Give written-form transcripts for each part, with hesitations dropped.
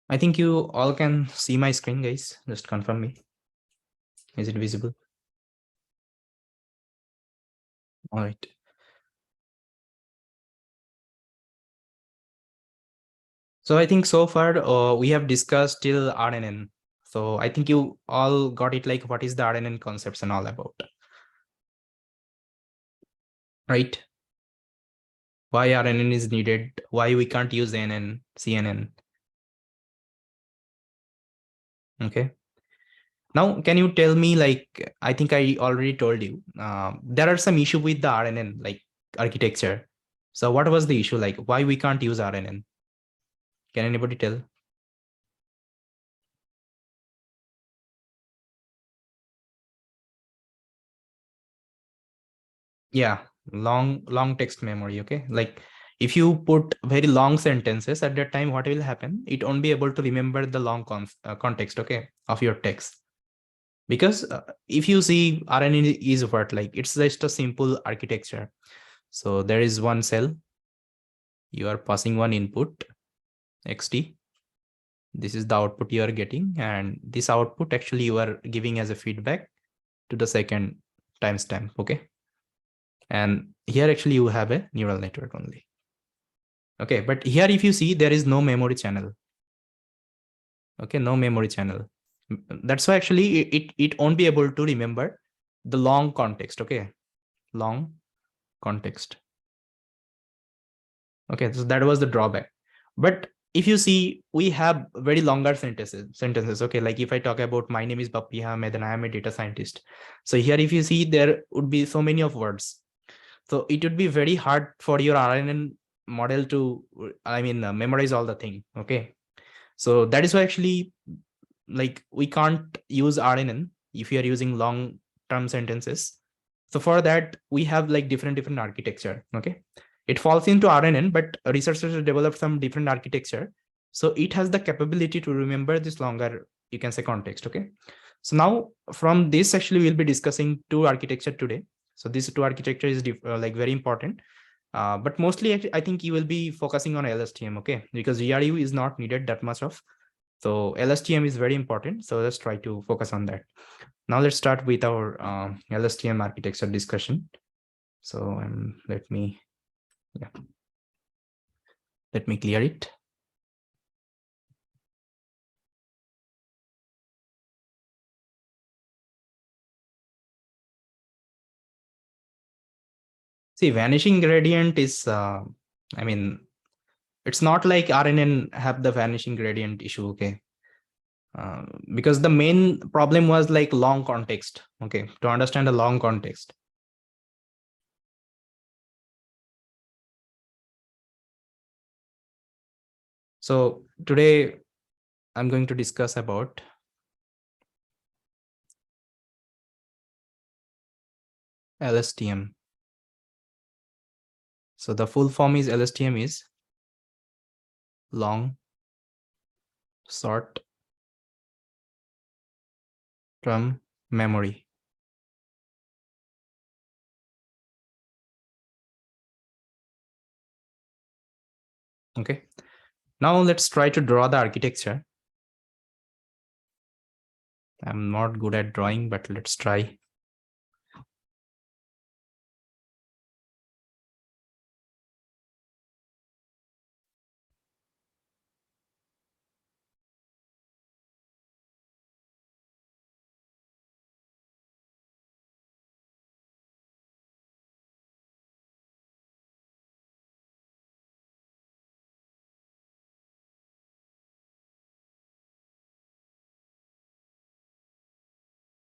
I think you all can see my screen, guys. Just confirm me. Is it visible? All right. So I think so far we have discussed till RNN. So I think you all got it, like what is the RNN concepts and all about, right? Why RNN is needed, why we can't use NN, CNN. Okay. Now, can you tell me, like, I think I already told you, there are some issue with the RNN, like architecture. So what was the issue, like why we can't use RNN? Can anybody tell? Yeah, long text memory. Okay, like if you put very long sentences at that time, what will happen? It won't be able to remember the long context, okay, of your text. Because if you see RNN is what, like it's just a simple architecture. So there is one cell, you are passing one input xt, this is the output you are getting, and this output actually you are giving as a feedback to the second timestamp. Okay, and here actually you have a neural network only. Okay, but here if you see, there is no memory channel. Okay, no memory channel. That's why actually it won't be able to remember the long context. Okay, long context. Okay, so that was the drawback. But if you see, we have very longer sentences. Okay, like if I talk about my name is Bappy Ahmed and I am a data scientist. So here if you see, there would be so many of words. So it would be very hard for your RNN model to, memorize all the thing. Okay, so that is why actually, like we can't use RNN if you are using long term sentences. So for that, we have like different architecture. Okay, it falls into RNN, but researchers have developed some different architecture. So it has the capability to remember this longer, you can say, context. Okay, so now from this actually we'll be discussing two architecture today. So these two architecture is like very important. But mostly I think you will be focusing on LSTM, okay, because GRU is not needed that much of. So LSTM is very important. So let's try to focus on that. Now let's start with our LSTM architecture discussion. So yeah, let me clear it. See, vanishing gradient is, it's not like RNN have the vanishing gradient issue, okay? Because the main problem was like long context, okay, to understand a long context. So today I'm going to discuss about LSTM. So the full form is LSTM is long short term memory. Okay, now let's try to draw the architecture. I'm not good at drawing, but let's try.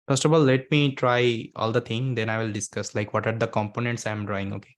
First of all, let me try all the thing, then I will discuss like what are the components I'm drawing. Okay.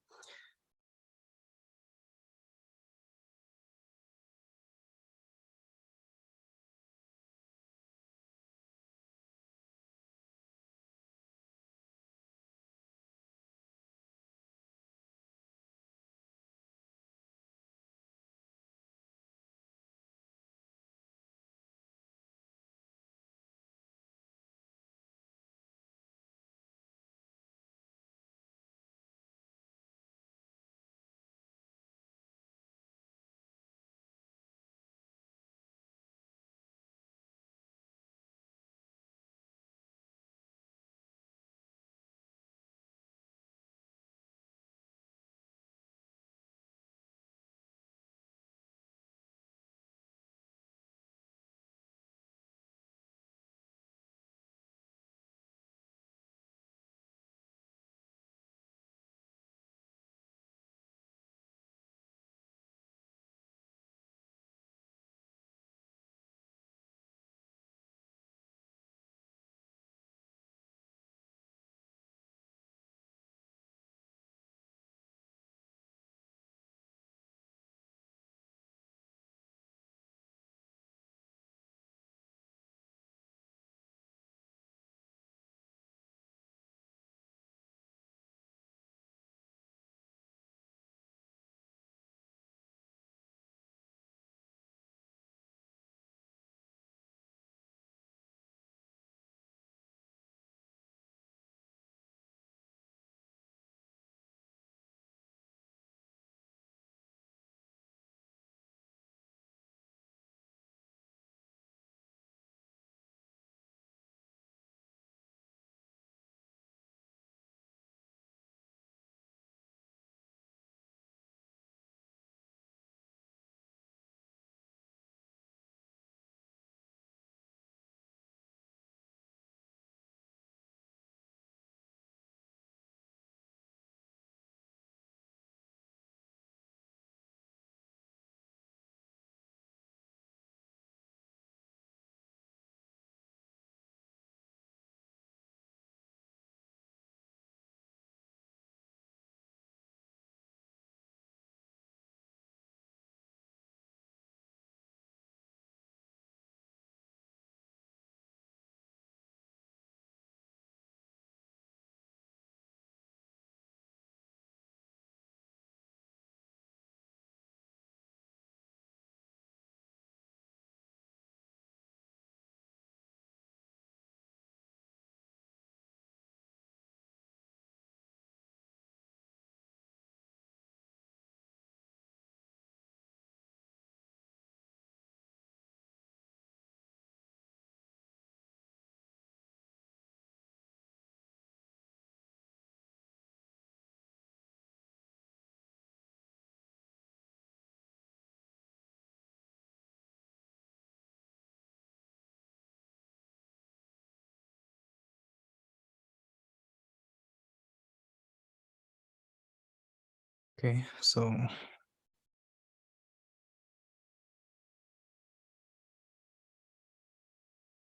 Okay, so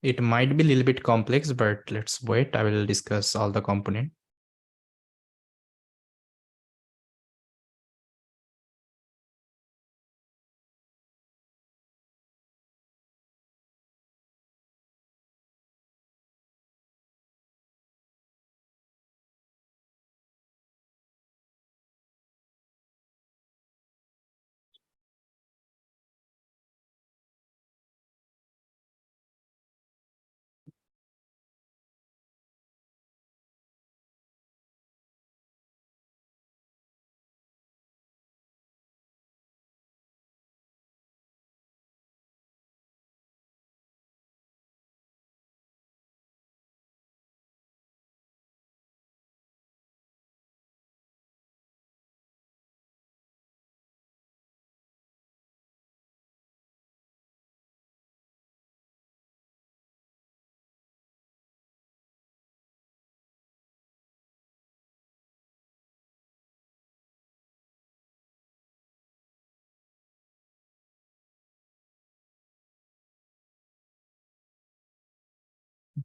it might be a little bit complex, but let's wait. I will discuss all the components.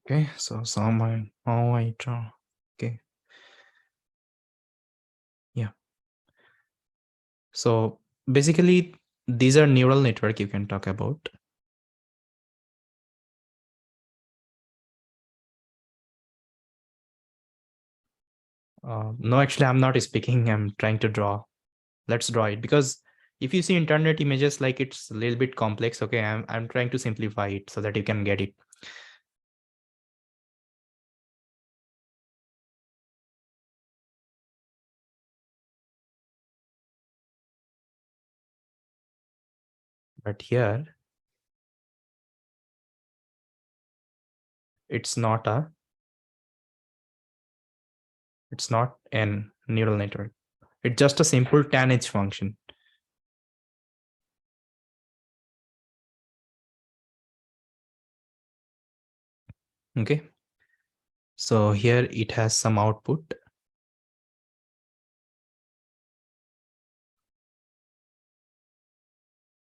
Okay, so how I draw. Okay, yeah. So basically, these are neural network you can talk about. No, actually, I'm not speaking. I'm trying to draw. Let's draw it, because if you see internet images, like it's a little bit complex. Okay, I'm trying to simplify it so that you can get it. But here, it's not an neural network. It's just a simple tanh function. Okay. So here it has some output.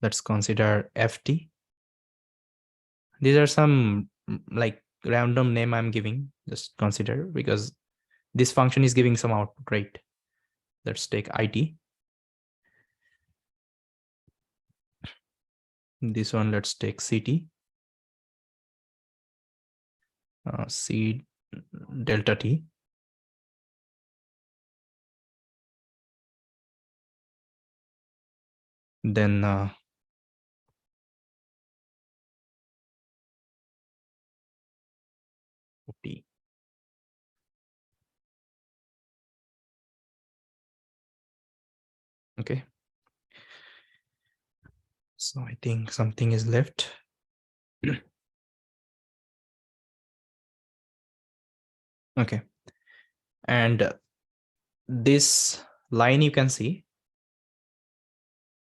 Let's consider FT. These are some like random name I'm giving. Just consider, because this function is giving some output, right? Let's take IT. This one, let's take CT. C delta T. Then T. Okay. So I think something is left. Okay. And this line you can see,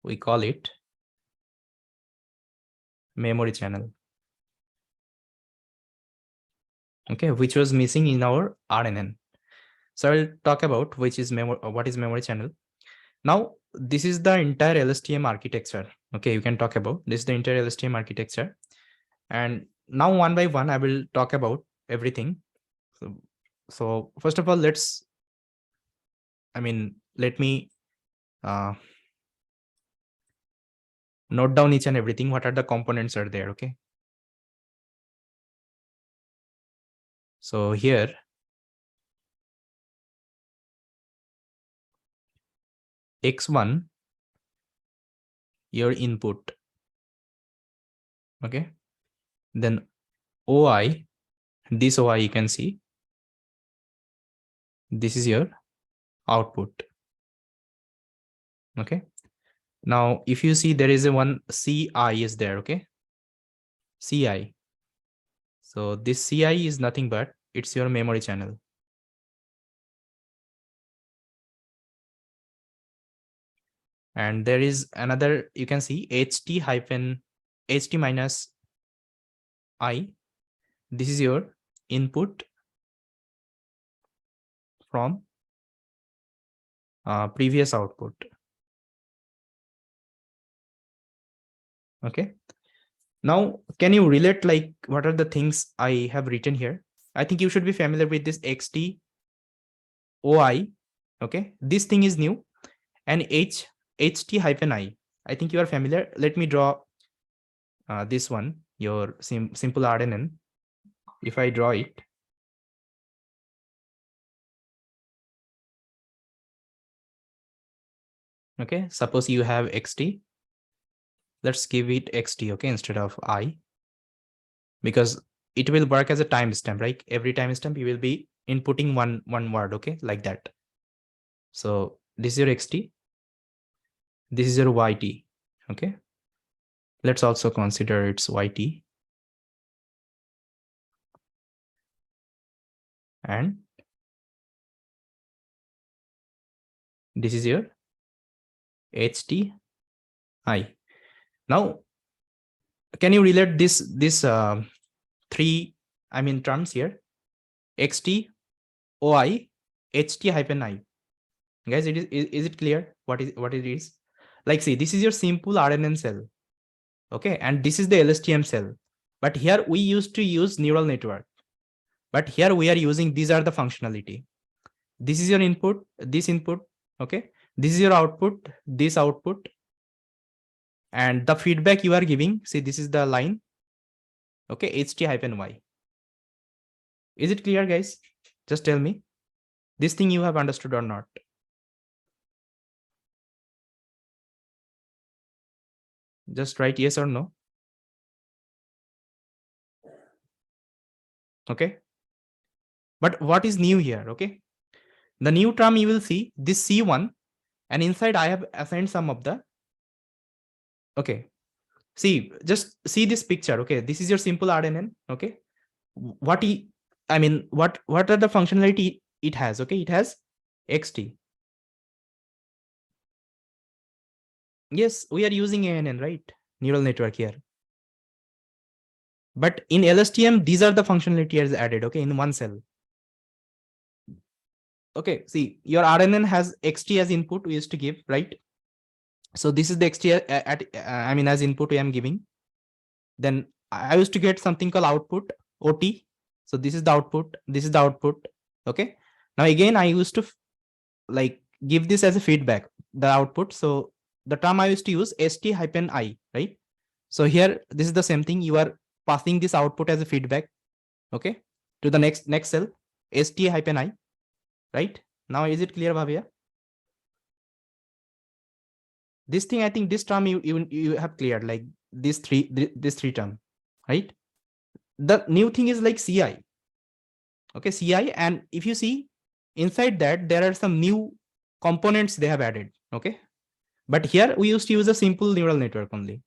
we call it memory channel. Okay, which was missing in our RNN. So I'll talk about what is memory channel. Now, this is the entire LSTM architecture. Okay, you can talk about this is the entire LSTM architecture. And now one by one, I will talk about everything. So first of all, let me note down each and everything. What are the components are there? Okay. So here, X1, your input. Okay. Then OI, this OI you can see. This is your output. Okay. Now, if you see, there is a one CI is there. Okay. CI. So this CI is nothing but it's your memory channel. And there is another, you can see HT minus I. This is your input from previous output. Okay. Now, can you relate like what are the things I have written here? I think you should be familiar with this xt oi. Okay, this thing is new, and ht hyphen I. I think you are familiar. Let me draw this one, your simple RNN. If I draw it, okay, suppose you have xt. Let's give it xt, okay, instead of I, because it will work as a timestamp, right? Every timestamp you will be inputting one word, okay, like that. So this is your xt, this is your yt, okay. Let's also consider its yt, and this is your ht I. Now, can you relate this three, I mean, terms here? xt oi ht hyphen I. Guys, is it clear what it is? Like, see, this is your simple RNN cell, okay, and this is the LSTM cell. But here we used to use neural network. But here we are using, these are the functionality. This is your input, this input, okay. This is your output, this output, and the feedback you are giving. See, this is the line, okay, ht hyphen y. Is it clear, guys? Just tell me this thing you have understood or not. Just write yes or no. Okay. But what is new here? Okay. The new term you will see this C1, and inside I have assigned some of the, okay. See, just see this picture. Okay. This is your simple RNN. Okay. What I mean, what are the functionality it has? Okay. It has XT. Yes, we are using ANN, right? Neural network here. But in LSTM, these are the functionality added, okay, in one cell. Okay, see, your RNN has XT as input we used to give, right? So this is the XT I mean, as input I am giving. Then I used to get something called output, OT. So this is the output, this is the output. Okay. Now again, I used to like give this as a feedback, the output. So the term I used to use ST hyphen I, right? So here, this is the same thing. You are passing this output as a feedback, okay, to the next cell, ST hyphen I, right? Now, is it clear, Bhavya? This thing, I think this term you have cleared, like this three term, right? The new thing is like CI, okay, CI, and if you see inside that, there are some new components they have added, okay. But here we used to use a simple neural network only.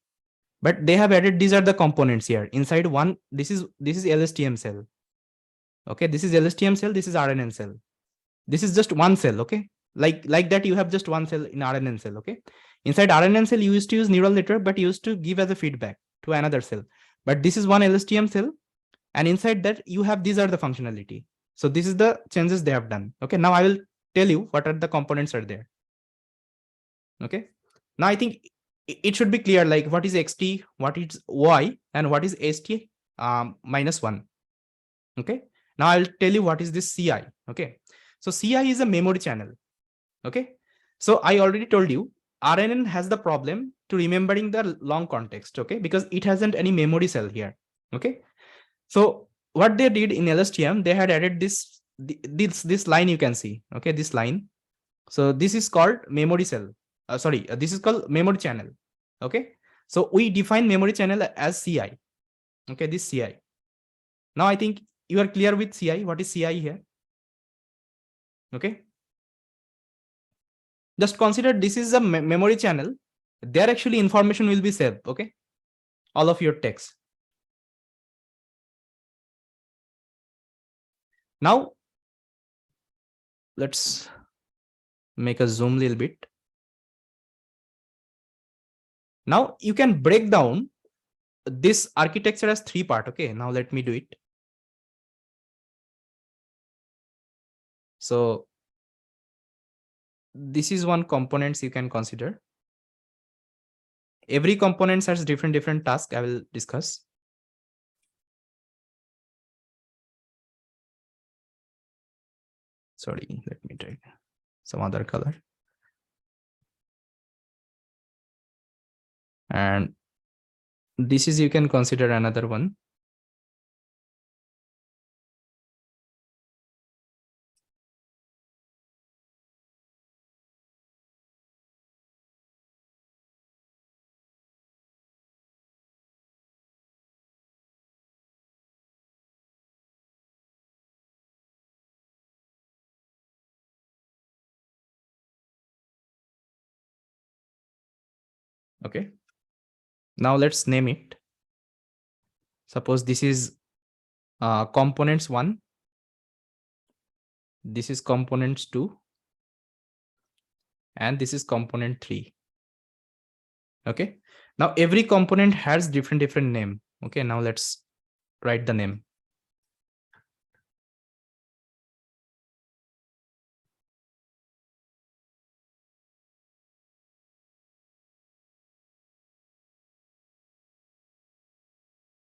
But they have added, these are the components here inside one. This is LSTM cell. Okay, this is LSTM cell, this is RNN cell. This is just one cell, okay? Like that, you have just one cell in RNN cell, okay? Inside RNN cell, you used to use neural network, but you used to give as a feedback to another cell. But this is one LSTM cell, and inside that, you have, these are the functionality. So this is the changes they have done. Okay, now I will tell you what are the components are there. Okay, now I think it should be clear, like what is xt, what is y, and what is st minus 1. Okay, now I'll tell you what is this ci. Okay, so ci is a memory channel. Okay, so I already told you RNN has the problem to remembering the long context, okay, because it hasn't any memory cell here. Okay, so what they did in LSTM, they had added this line, you can see, okay, this line. So this is called memory cell. This is called memory channel. Okay, so we define memory channel as ci. Okay, this ci. Now I think you are clear with ci. What is ci here? Okay, just consider this is a memory channel. There actually information will be saved. Okay, all of your text. Now let's make a zoom a little bit. Now you can break down this architecture as 3 parts. Okay, now let me do it. So this is one components you can consider. Every component has different tasks I will discuss. Sorry, let me try some other color. And this is, you can consider another one. Okay. Now let's name it. Suppose this is components 1. This is components 2. And this is component 3. Okay. Now every component has different name. Okay. Now let's write the name.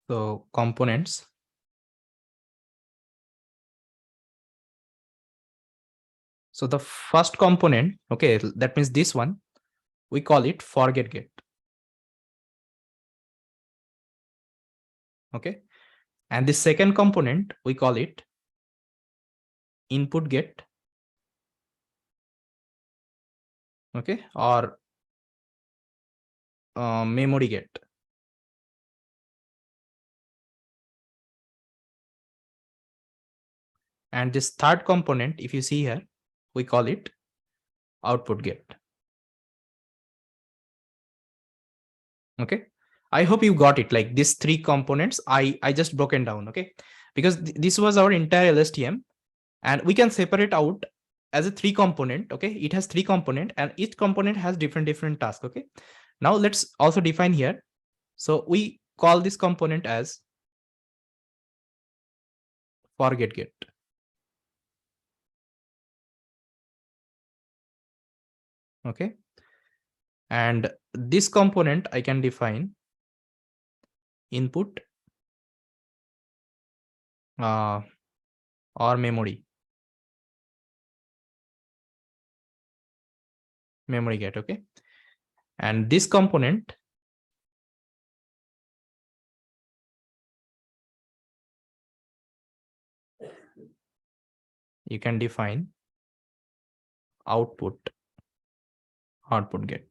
So components. So the first component, okay, that means this one, we call it forget get. Okay. And the second component, we call it input get. Okay. Or memory get. And this third component, if you see here, we call it output get. Okay. I hope you got it. Like these 3 components, I just broken down. Okay. Because this was our entire LSTM, and we can separate out as a 3 component. Okay. It has 3 component, and each component has different tasks. Okay. Now let's also define here. So we call this component as forget get. Okay. And this component I can define input or memory get. Okay. And this component you can define output get.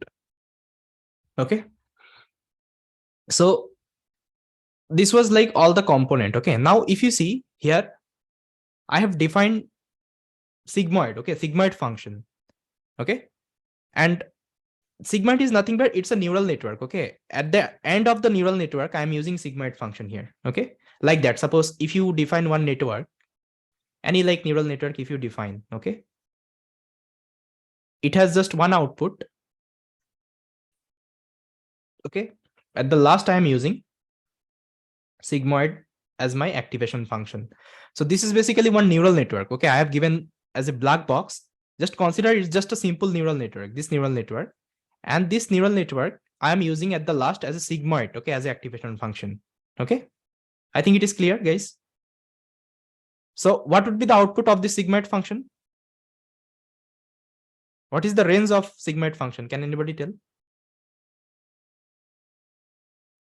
Okay. So this was like all the component. Okay. Now if you see here, I have defined sigmoid. Okay. Sigmoid function. Okay. And sigmoid is nothing but it's a neural network. Okay. At the end of the neural network, I'm using sigmoid function here. Okay. Like that. Suppose if you define one network, any like neural network, if you define, okay, it has just one output. Okay. At the last, I am using sigmoid as my activation function. So this is basically one neural network. Okay. I have given as a black box. Just consider it's just a simple neural network, this neural network. And this neural network I am using at the last as a sigmoid, okay, as an activation function. Okay. I think it is clear, guys. So what would be the output of this sigmoid function? What is the range of sigmoid function? Can anybody tell?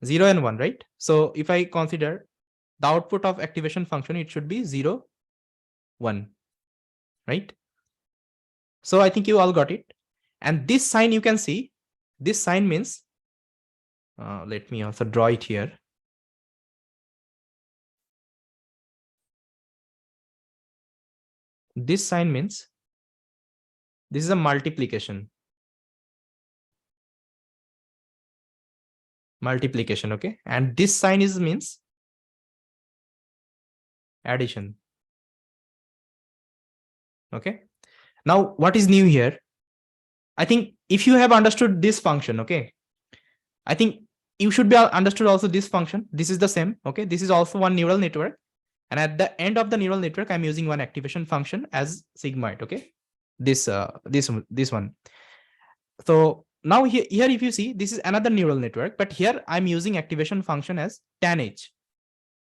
0 and 1, right? So if I consider the output of activation function, it should be 0, 1, right? So I think you all got it. And this sign you can see, this sign means, let me also draw it here. This sign means this is a multiplication. Okay. And this sign is means addition. Okay. Now what is new here? I think if you have understood this function, okay, I think you should be understood also this function. This is the same. Okay. This is also one neural network. And at the end of the neural network, I'm using one activation function as sigmoid. Okay. this one. So now here if you see, this is another neural network, but here I'm using activation function as tan-h.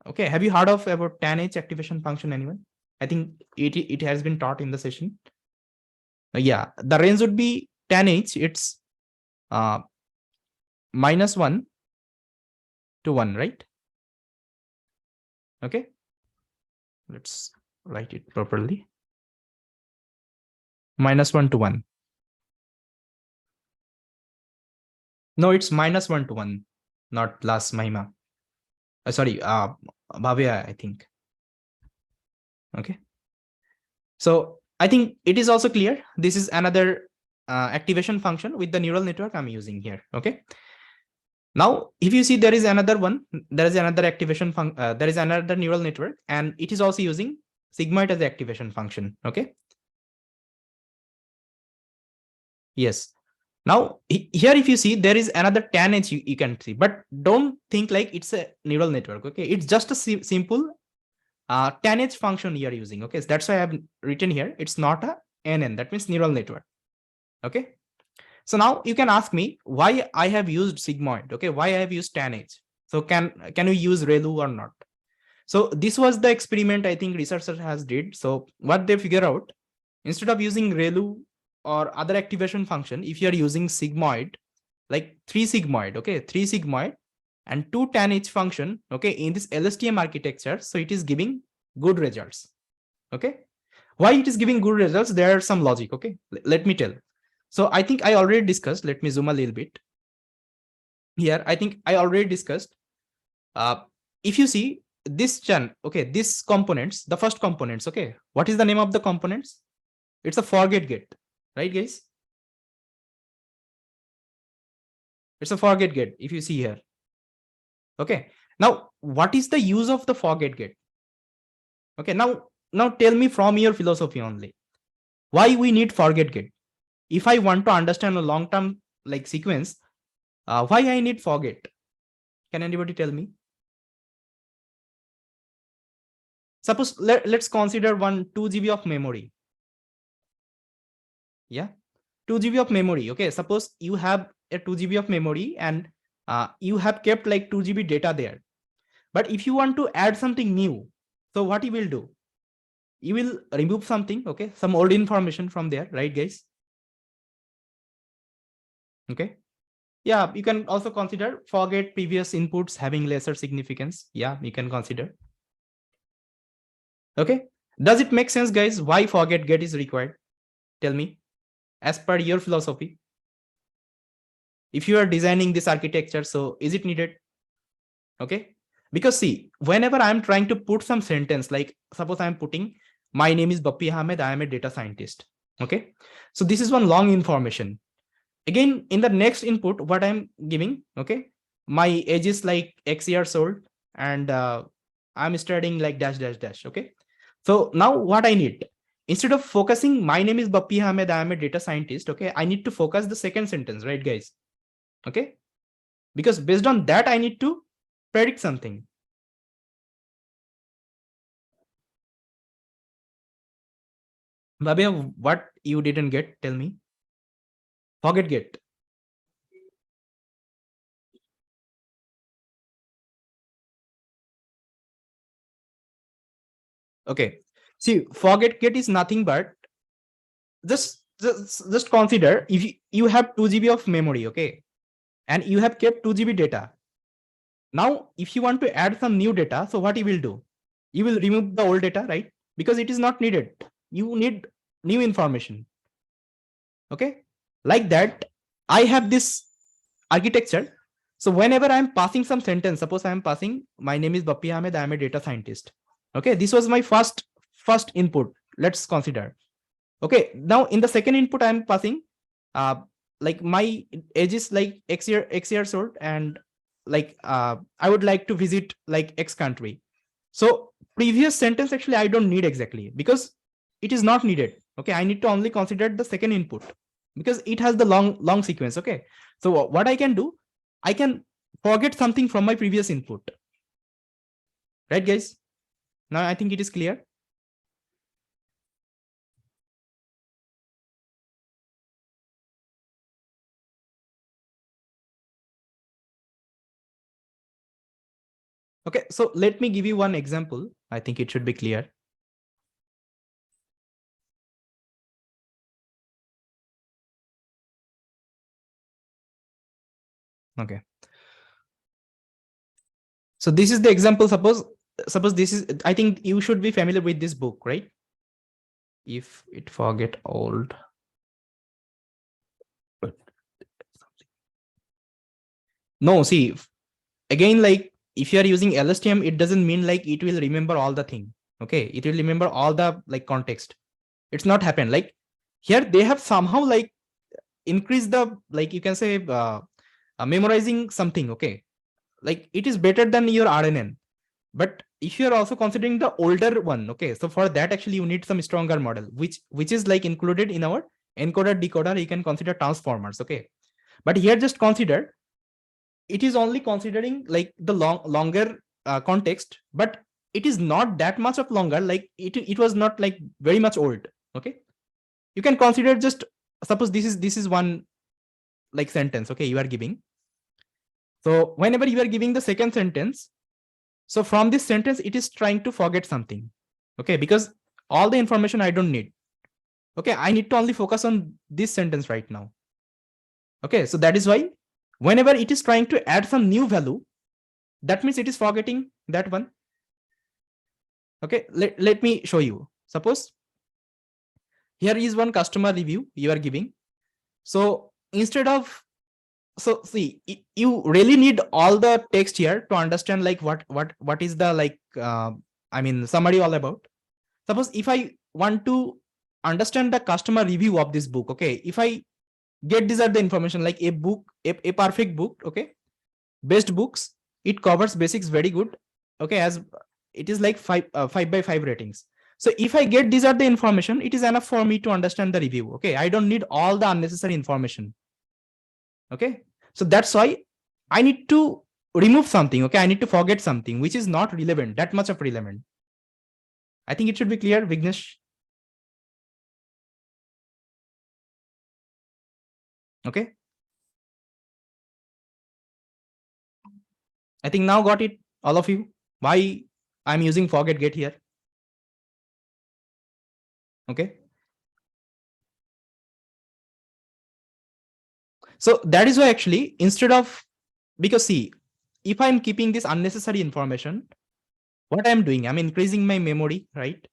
Okay, have you heard of about tan-h activation function, anyone? I think it has been taught in the session. Yeah, the range would be tan-h. It's -1 to 1, right? Okay, let's write it properly. -1 to 1. No, it's -1 to 1, not last Mahima. Sorry, Bhavya, I think. Okay. So I think it is also clear. This is another activation function with the neural network I'm using here. Okay. Now, if you see, there is another one, there is another activation function, there is another neural network, and it is also using sigmoid as the activation function. Okay. Yes. Now, here, if you see, there is another tan-h you can see, but don't think like it's a neural network. Okay. It's just a simple tan-h function you are using. Okay. So that's why I have written here. It's not a NN. That means neural network. Okay. So now you can ask me why I have used sigmoid. Okay. Why I have used tan-h. So can we use ReLU or not? So this was the experiment I think researcher has did. So what they figure out, instead of using ReLU or other activation function, if you are using sigmoid, like 3 sigmoid, okay, 3 sigmoid and 2 tan-h function, okay, in this LSTM architecture, so it is giving good results. Okay. Why it is giving good results? There are some logic. Okay. Let me tell. So I think I already discussed. Let me zoom a little bit. Here, I think I already discussed. If you see this okay, this components, the first components, okay, what is the name of the components? It's a forget get, right, guys? It's a forget get. If you see here, okay. Now, what is the use of the forget get? Okay, now tell me from your philosophy only, why we need forget get? If I want to understand a long-term like sequence, why I need forget? Can anybody tell me? Suppose let's consider 2 GB of memory. Yeah, 2 GB of memory. Okay, suppose you have a 2 GB of memory and you have kept like 2 GB data there. But if you want to add something new, so what you will do? You will remove something, okay, some old information from there, right, guys? Okay. Yeah, you can also consider forget previous inputs having lesser significance. Yeah, you can consider. Okay. Does it make sense, guys? Why forget get is required? Tell me, as per your philosophy. If you are designing this architecture, so is it needed? Okay. Because see, whenever I'm trying to put some sentence, like suppose I'm putting, my name is Bappy Ahmed, I am a data scientist. Okay. So this is one long information. Again, in the next input, what I'm giving, okay, my age is like X years old and I'm studying like dash, dash, dash. Okay. So now what I need, instead of focusing, my name is Bappy Ahmed, I am a data scientist. Okay. I need to focus the second sentence, right, guys? Okay. Because based on that, I need to predict something. Babia, what you didn't get, tell me. Forget get. Okay. See, forget get is nothing but just consider if you have 2 GB of memory, okay, and you have kept 2 GB data. Now, if you want to add some new data, so what you will do? You will remove the old data, right? Because it is not needed. You need new information. Okay. Like that, I have this architecture. So whenever I'm passing some sentence, suppose I'm passing, my name is Bappy Ahmed, I am a data scientist. Okay. This was my first input. Let's consider. Okay. Now in the second input, I'm passing, like my age is like X years old and like I would like to visit like X country. So previous sentence actually I don't need exactly because it is not needed. Okay, I need to only consider the second input because it has the long sequence. Okay, so what I can do, I can forget something from my previous input. Right, guys? Now I think it is clear. Okay, so let me give you one example. I think it should be clear. Okay. So this is the example. Suppose this is, I think you should be familiar with this book, right? If it forget old. No, see, again, like if you are using LSTM, it doesn't mean like it will remember all the thing. Okay, it will remember all the like context. It's not happened. Like here they have somehow like increased the, like you can say memorizing something. Okay, like it is better than your RNN. But if you're also considering the older one, okay, so for that actually you need some stronger model, which is like included in our encoder decoder. You can consider transformers, okay, but here just consider it is only considering like the longer context, but it is not that much of longer. Like it was not like very much old. Okay, you can consider just suppose this is one like sentence. Okay, you are giving. So whenever you are giving the second sentence, so from this sentence, it is trying to forget something. Okay, because all the information I don't need. Okay, I need to only focus on this sentence right now. Okay, so that is why whenever it is trying to add some new value, that means it is forgetting that one. Okay, let me show you. Suppose here is one customer review you are giving. So instead of, so see, you really need all the text here to understand like what is the like I mean summary all about. Suppose if I want to understand the customer review of this book, okay, if I get these are the information like a book, a perfect book, okay, best books, it covers basics very good, okay, as it is like 5/5 ratings. So if I get these are the information, it is enough for me to understand the review. Okay, I don't need all the unnecessary information. Okay, so that's why I need to remove something. Okay, I need to forget something which is not relevant, that much of relevant. I think it should be clear, Vignesh. Okay, I think now got it, all of you, why I'm using forget get here. Okay, so that is why actually instead of, because see, if I'm keeping this unnecessary information, what I'm doing, I'm increasing my memory, right?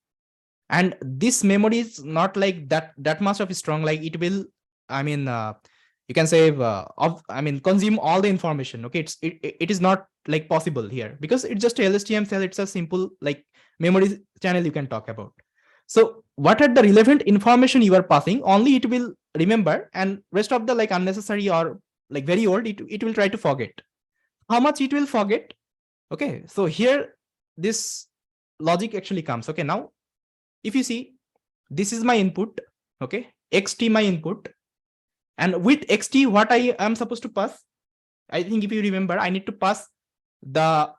And this memory is not like that much of strong, like it will, I mean you can say of, I mean consume all the information. Okay, it is not like possible here because it's just a LSTM cell. It's a simple like memory channel you can talk about. So what are the relevant information you are passing, only it will remember, and rest of the like unnecessary or like very old, it will try to forget. How much it will forget? Okay, so here this logic actually comes. Okay, now if you see, this is my input. Okay, xt my input, and with xt what I am supposed to pass, I think if you remember, I need to pass the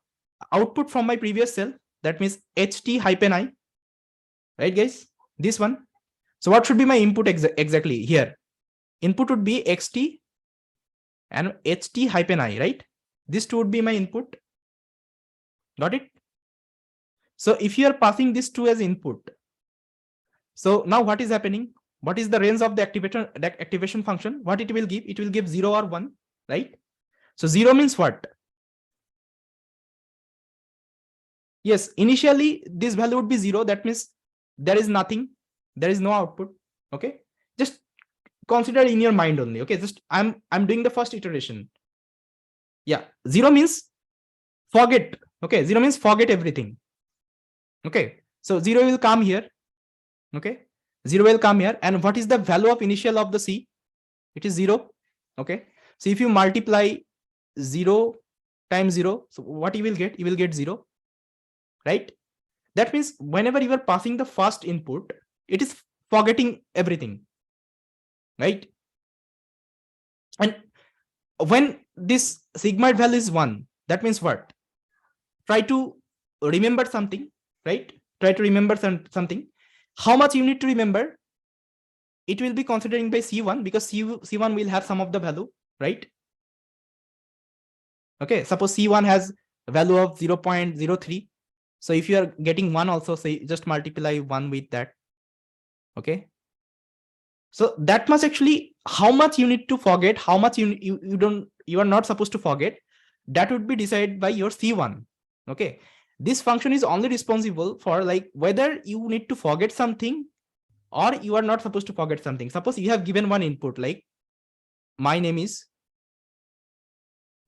output from my previous cell. That means ht hyphen I, right guys, this one. So what should be my input exactly here? Input would be xt and ht hyphen I, right? This two would be my input. Got it? So if you are passing this two as input, so now what is happening? What is the range of the activation function? What it will give? It will give 0 or 1, right? So 0 means what? Yes, initially this value would be 0. That means there is nothing. There is no output. Okay, just consider in your mind only. Okay, just I'm doing the first iteration. Yeah, 0 means forget. Okay, 0 means forget everything. Okay, so 0 will come here. Okay, 0 will come here. And what is the value of initial of the C? It is 0. Okay, so if you multiply 0 times 0, so what you will get? You will get 0, right? That means whenever you are passing the first input, it is forgetting everything, right? And when this sigmoid value is 1, that means what? Try to remember something, right? Try to remember something. How much you need to remember? It will be considering by C1 because C1 will have some of the value, right? Okay, suppose C1 has value of 0.03. So if you are getting 1 also, say just multiply 1 with that. Okay. So that much actually, how much you need to forget, how much you are not supposed to forget, that would be decided by your C1. Okay. This function is only responsible for like whether you need to forget something or you are not supposed to forget something. Suppose you have given one input like my name is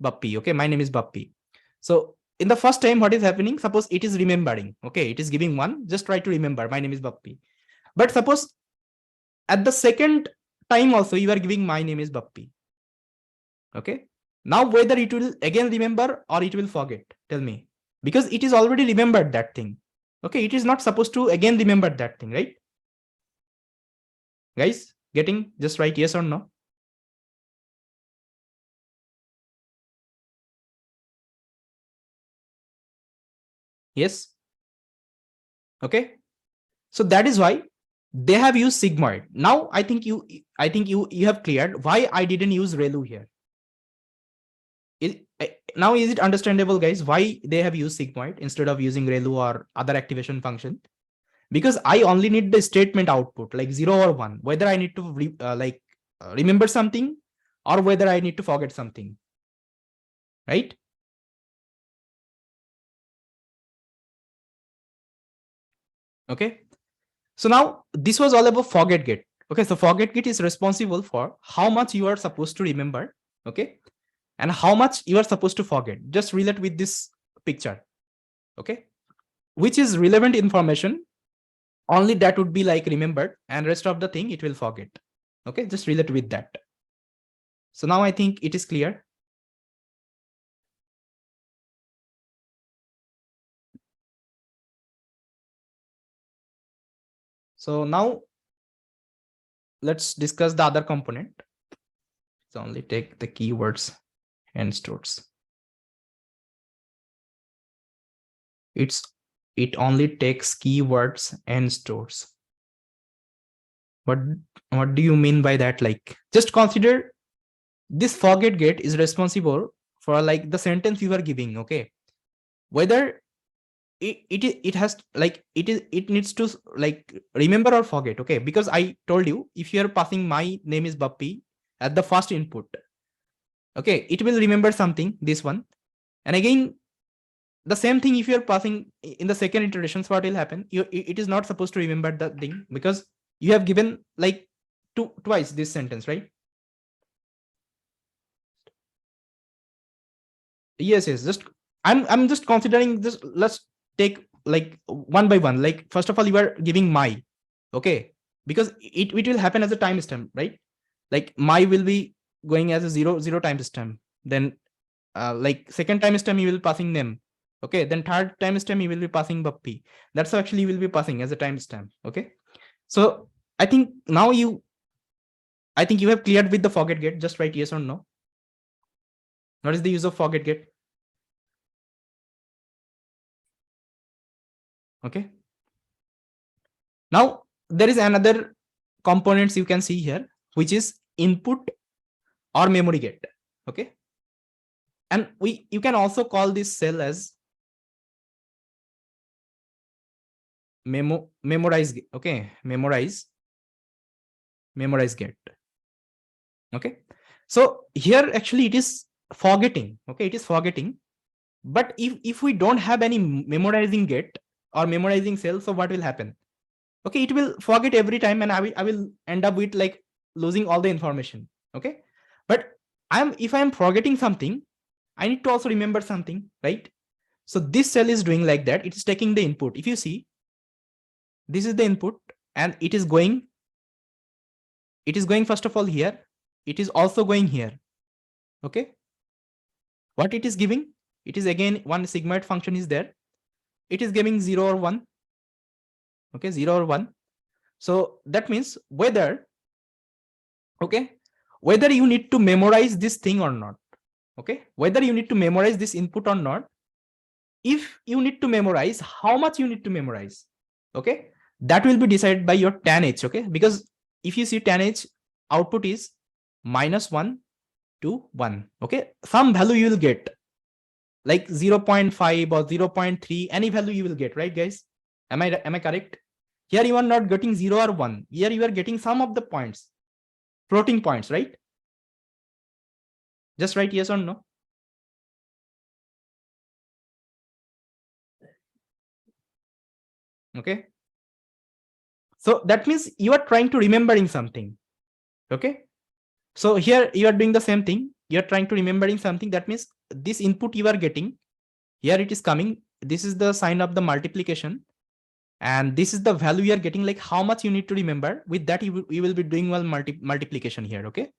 Bappy. Okay, my name is Bappy. So in the first time, what is happening? Suppose it is remembering. Okay, it is giving one. Just try to remember my name is Bappy. But suppose at the second time also you are giving my name is Bappy. Okay. Now whether it will again remember or it will forget, tell me, because it is already remembered that thing. Okay, it is not supposed to again remember that thing, right? Guys, getting just right, yes or no? Yes. Okay. So that is why they have used sigmoid. Now I think you have cleared why I didn't use ReLU here. Now is it understandable, guys, why they have used sigmoid instead of using ReLU or other activation function? Because I only need the statement output like 0 or 1, whether I need to remember something or whether I need to forget something, right? Okay. So now this was all about forget get. Okay, so forget get is responsible for how much you are supposed to remember, okay, and how much you are supposed to forget. Just relate with this picture, okay, which is relevant information. Only that would be like remembered, and rest of the thing it will forget. Okay, just relate with that. So now I think it is clear. So now let's discuss the other component. So only take the keywords and stores. It only takes keywords and stores. What do you mean by that? Like, just consider this forget get is responsible for like the sentence you are giving. Okay, whether it has like it needs to like remember or forget. Okay, because I told you if you are passing my name is Bappy at the first input, okay, it will remember something, this one, and again the same thing if you are passing in the second iterations, what will happen? It is not supposed to remember that thing because you have given like twice this sentence, right? Yes, just I'm just considering this. Let's take like one by one. Like first of all, you are giving my, okay, because it will happen as a timestamp, right? Like my will be going as a 0 timestamp. Then like second timestamp you will passing name. Okay, then third timestamp you will be passing Bappy. That's actually you will be passing as a timestamp. Okay, so I think now you have cleared with the forget get. Just write yes or no. What is the use of forget get? Okay. Now there is another components you can see here, which is input or memory get. Okay. And you can also call this cell as memorize. Okay. Memorize get. Okay. So here actually it is forgetting. Okay. It is forgetting. But if we don't have any memorizing get or memorizing cell, so what will happen? Okay, it will forget every time, and I will end up with like losing all the information. Okay, but if I'm forgetting something, I need to also remember something, right? So this cell is doing like that. It is taking the input. If you see, this is the input, and it is going first of all here. It is also going here. Okay, what it is giving? It is again one sigmoid function is there. It is giving 0 or 1. Okay, 0 or 1. So that means whether, okay, whether you need to memorize this thing or not. Okay, whether you need to memorize this input or not. If you need to memorize, how much you need to memorize, okay, that will be decided by your tan h. Okay, because if you see tan h, output is -1 to 1. Okay, some value you will get. like 0.5 or 0.3, any value you will get, right guys? Am I correct? Here you are not getting 0 or 1. Here you are getting some of the points, floating points, right? Just write yes or no. Okay. So that means you are trying to remembering something. Okay. So here you are doing the same thing. You are trying to remembering something. That means this input you are getting, here it is coming. This is the sign of the multiplication. And this is the value you are getting, like how much you need to remember. With that, you will be doing well multiplication here. Okay.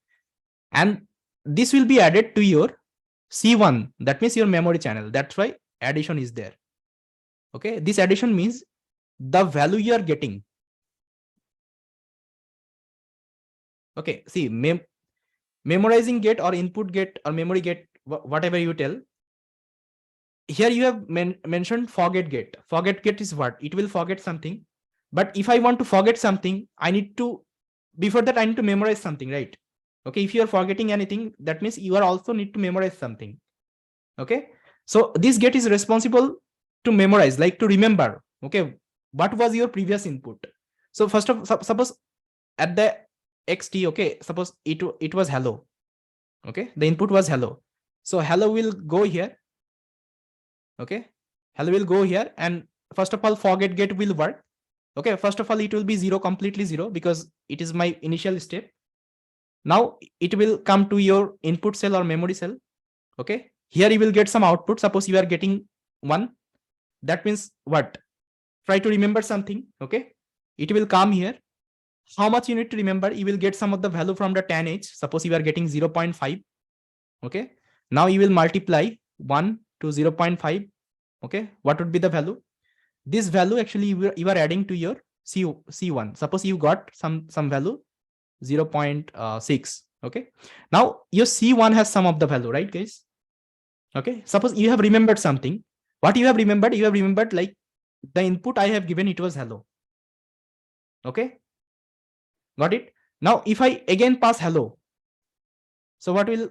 And this will be added to your C1. That means your memory channel. That's why addition is there. Okay. This addition means the value you are getting. Okay. See, memorizing gate or input gate or memory gate, whatever you tell. Here you have mentioned forget gate. Forget gate is what? It will forget something. But if I want to forget something, I need to, before that, I need to memorize something, right? Okay. If you are forgetting anything, that means you are also need to memorize something. Okay. So this gate is responsible to memorize, like to remember. Okay. What was your previous input? So first of suppose at the xt, okay, suppose it was hello. Okay. The input was hello. So hello will go here. Okay. Hello will go here. And first of all, forget gate will work. Okay. First of all, it will be 0, completely 0, because it is my initial step. Now it will come to your input cell or memory cell. Okay. Here you will get some output. Suppose you are getting 1. That means what? Try to remember something. Okay. It will come here. How much you need to remember? You will get some of the value from the tan age. Suppose you are getting 0.5. Okay. Now you will multiply 1 to 0.5. Okay. What would be the value? This value actually you are adding to your C1. Suppose you got some value 0.6. Okay. Now your C1 has some of the value, right guys? Okay. Suppose you have remembered something. What you have remembered? You have remembered like the input I have given, it was hello. Okay. Got it? Now if I again pass hello, so what will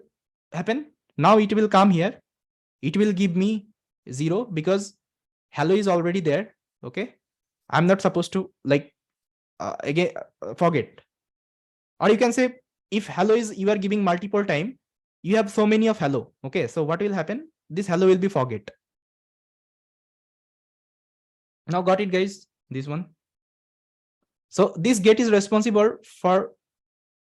happen? Now it will come here. It will give me 0 because hello is already there. Okay. I'm not supposed to like again forget. Or you can say if hello is you are giving multiple time, you have so many of hello. Okay. So what will happen? This hello will be forget. Now got it guys? This one. So this gate is responsible for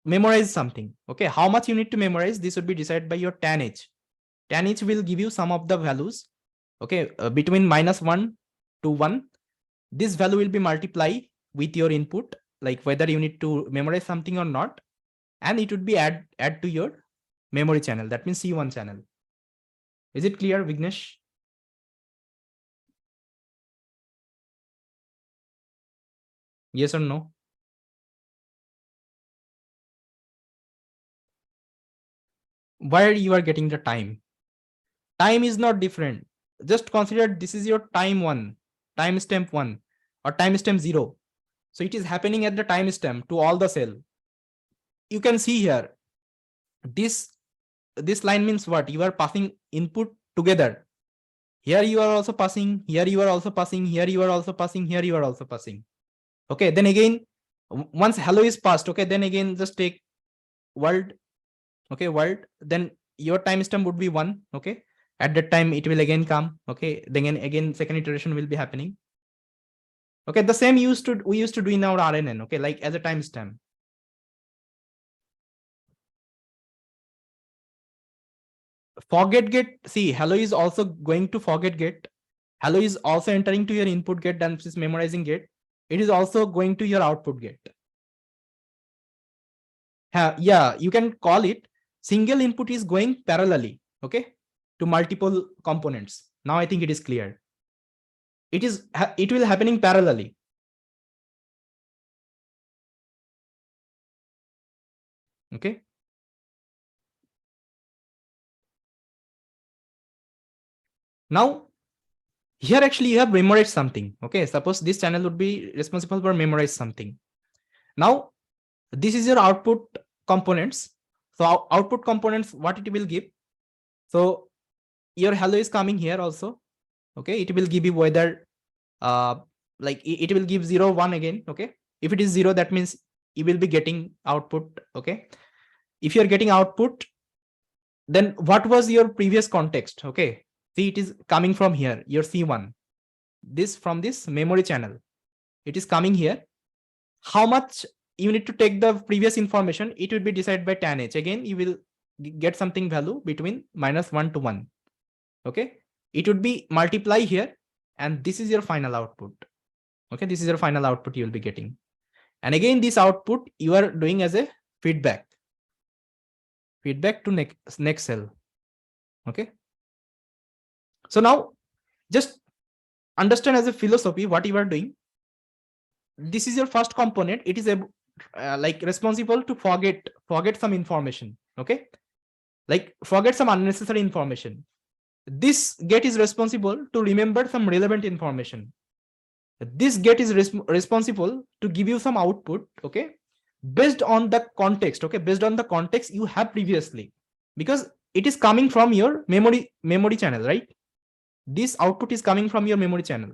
memorize something. Okay. How much you need to memorize? This would be decided by your tan age. Tan age will give you some of the values. Okay. Between -1 to 1. This value will be multiplied with your input, like whether you need to memorize something or not. And it would be add to your memory channel. That means C1 channel. Is it clear, Vignesh? Yes or no? Where you are getting the time? Time is not different. Just consider this is your time 1, timestamp 1, or timestamp 0. So it is happening at the timestamp to all the cell. You can see here, this line means what? You are passing input together. Here you are also passing, here you are also passing, here you are also passing, here you are also passing. Okay, then again, once hello is passed, okay, then again just take world. Okay, world, then your timestamp would be 1. Okay, at that time it will again come. Okay, then again second iteration will be happening. Okay, the same we used to do in our RNN. Okay, like as a timestamp. Forget gate, see, hello is also going to forget gate. Hello is also entering to your input gate, then this is memorizing gate. It is also going to your output gate. Yeah, you can call it single input is going parallelly, okay, to multiple components. Now I think it is clear. It will happening parallelly. Okay. Now here actually you have memorized something. Okay, suppose this channel would be responsible for memorize something. Now this is your output components. So output components, what it will give. So your hello is coming here also. Okay, it will give you whether like it will give 0 1 again. Okay, if it is 0, that means you will be getting output. Okay, if you're getting output, then what was your previous context? Okay, see, it is coming from here, your C1, this from this memory channel, it is coming here. How much you need to take the previous information, it will be decided by tan h. Again, you will get something value between -1 to 1. Okay, it would be multiply here, and this is your final output. Okay, this is your final output you will be getting. And again, this output you are doing as a feedback to next cell. Okay, so now just understand as a philosophy what you are doing. This is your first component. It is a like responsible to forget some information. Okay, like forget some unnecessary information. This get is responsible to remember some relevant information. This get is responsible to give you some output. Okay, based on the context. Okay, based on the context you have previously, because it is coming from your memory channel, right? This output is coming from your memory channel.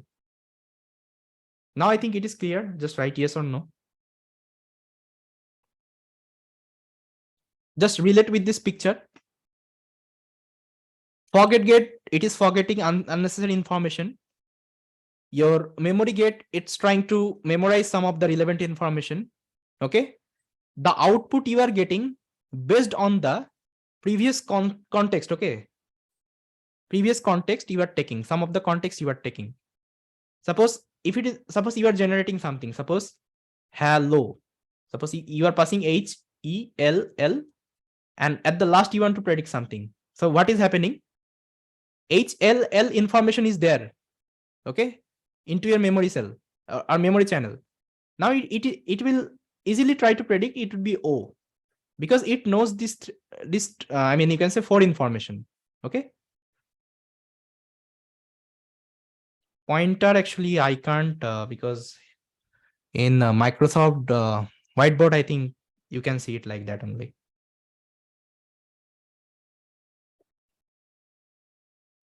Now I think it is clear. Just write yes or no. Just relate with this picture. Forget get, it is forgetting unnecessary information. Your memory gate, it's trying to memorize some of the relevant information. Okay, the output you are getting based on the previous context. Okay, previous context you are taking, some of the context you are taking. Suppose you are generating something, suppose hello, suppose you are passing HELL, and at the last you want to predict something. So what is happening? HLL information is there, okay, into your memory cell or memory channel. Now it will easily try to predict it would be O, because it knows this I mean, you can say 4 information. Okay, pointer actually I can't because in Microsoft whiteboard I think you can see it like that only.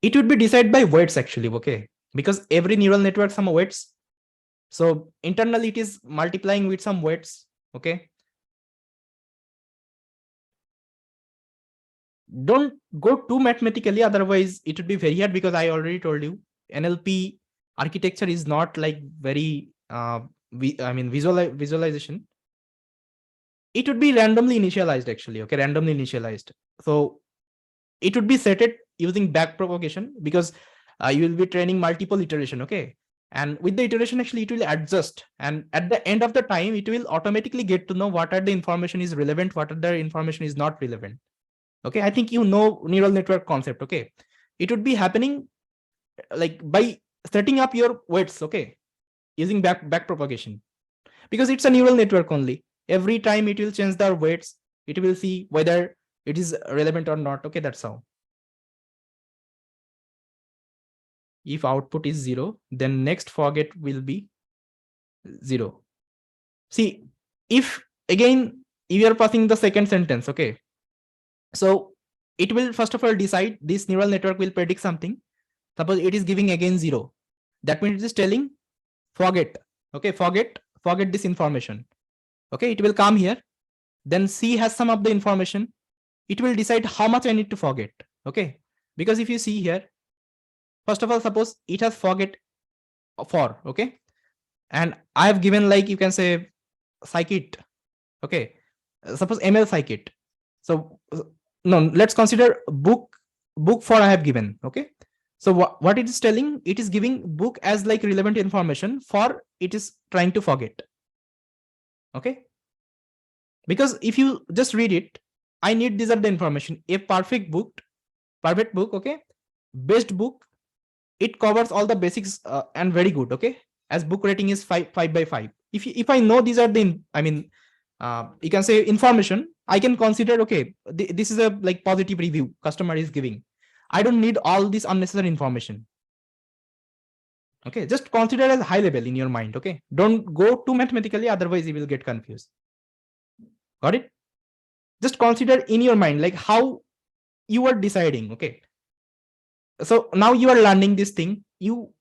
It would be decided by weights actually. Okay, because every neural network some weights, so internally it is multiplying with some weights. Okay, don't go too mathematically, otherwise it would be very hard, because I already told you NLP architecture is not like very I mean visualization. It would be randomly initialized actually. Okay, randomly initialized. So it would be set it using back propagation, because you will be training multiple iteration. Okay, and with the iteration actually it will adjust, and at the end of the time it will automatically get to know what are the information is relevant, what are the information is not relevant. Okay, I think you know neural network concept. Okay, it would be happening like by setting up your weights. Okay, using back propagation, because it's a neural network only. Every time it will change the weights, it will see whether it is relevant or not. Okay, that's how. If output is 0, then next forget will be 0. See, if again you are passing the second sentence. Okay, so it will first of all decide, this neural network will predict something. Suppose it is giving again 0, that means it is telling forget. Okay, forget this information. Okay, it will come here, then C has some of the information. It will decide how much I need to forget. Okay, because if you see here, first of all, suppose it has forget for. Okay, and I have given, like, you can say scikit. Okay, suppose ML scikit. So no, let's consider book for I have given. Okay, so what it is telling, it is giving book as like relevant information, for it is trying to forget. Okay, because if you just read it, I need these are the information. A perfect book. Okay, best book, it covers all the basics and very good. Okay, as book rating is 5 by 5. If I know these are the, I mean, you can say information, I can consider, okay, this is a like positive review customer is giving. I don't need all this unnecessary information. Okay, just consider as high level in your mind. Okay, don't go too mathematically, otherwise you will get confused. Got it? Just consider in your mind like how you are deciding. Okay, So now you are learning this thing. You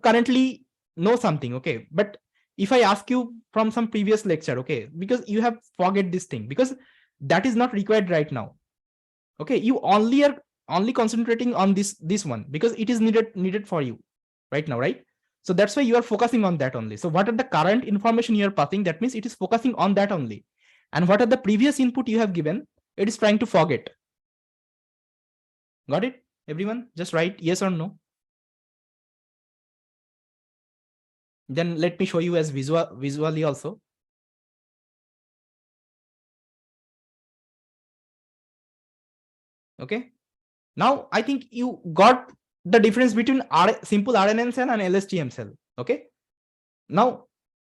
currently know something, okay? But if I ask you from some previous lecture, okay, because you have forget this thing, because that is not required right now. Okay, you only are only concentrating on this one because it is needed for you right now, right? So that's why you are focusing on that only. So what are the current information you are passing? That means it is focusing on that only. And what are the previous input you have given? It is trying to forget. Got it, everyone? Just write yes or no. Then let me show you as visually also. Okay. Now I think you got the difference between simple RNN cell and LSTM cell. Okay. Now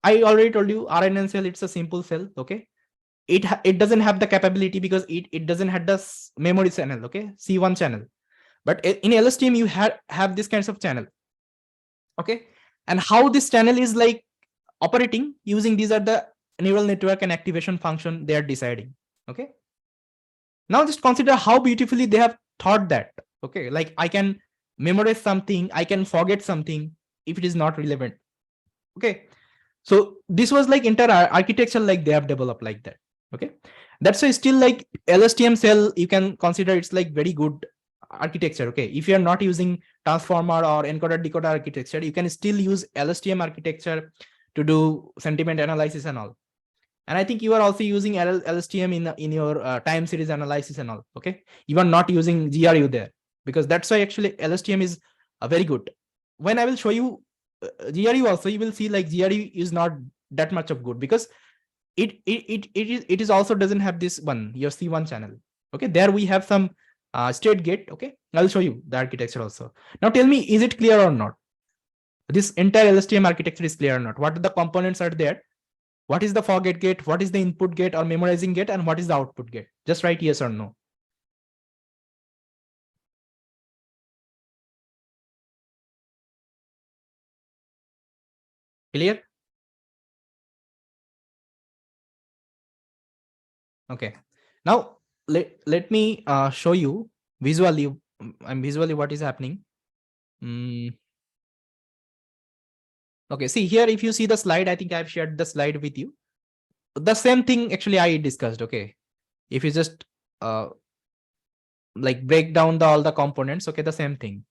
I already told you RNN cell, it's a simple cell. Okay. It doesn't have the capability because it doesn't have the memory channel. Okay. C1 channel. But in LSTM, you have this kinds of channel. Okay. And how this channel is like operating using, these are the neural network and activation function they are deciding. Okay. Now just consider how beautifully they have thought that. Okay, like I can memorize something, I can forget something if it is not relevant. Okay, so this was like entire architecture like they have developed like that. Okay, that's why still like LSTM cell you can consider it's like very good architecture. Okay, if you are not using transformer or encoder decoder architecture, you can still use LSTM architecture to do sentiment analysis and all. And I think you are also using LSTM in your time series analysis and all. Okay, you are not using GRU there, because that's why actually LSTM is very good. When I will show you GRU also, you will see like GRU is not that much of good, because it is also doesn't have this one, your C1 channel. Okay, there we have some state gate. Okay, I'll show you the architecture also. Now tell me, is it clear or not? This entire LSTM architecture is clear or not? What are the components are there? What is the forget gate? What is the input gate or memorizing gate? And what is the output gate? Just write yes or no. Clear? Okay. Now let me show you visually. Visually what is happening. Okay, see here, if you see the slide, I think I've shared the slide with you. The same thing actually I discussed. Okay, if you just like break down all the components. Okay, the same thing.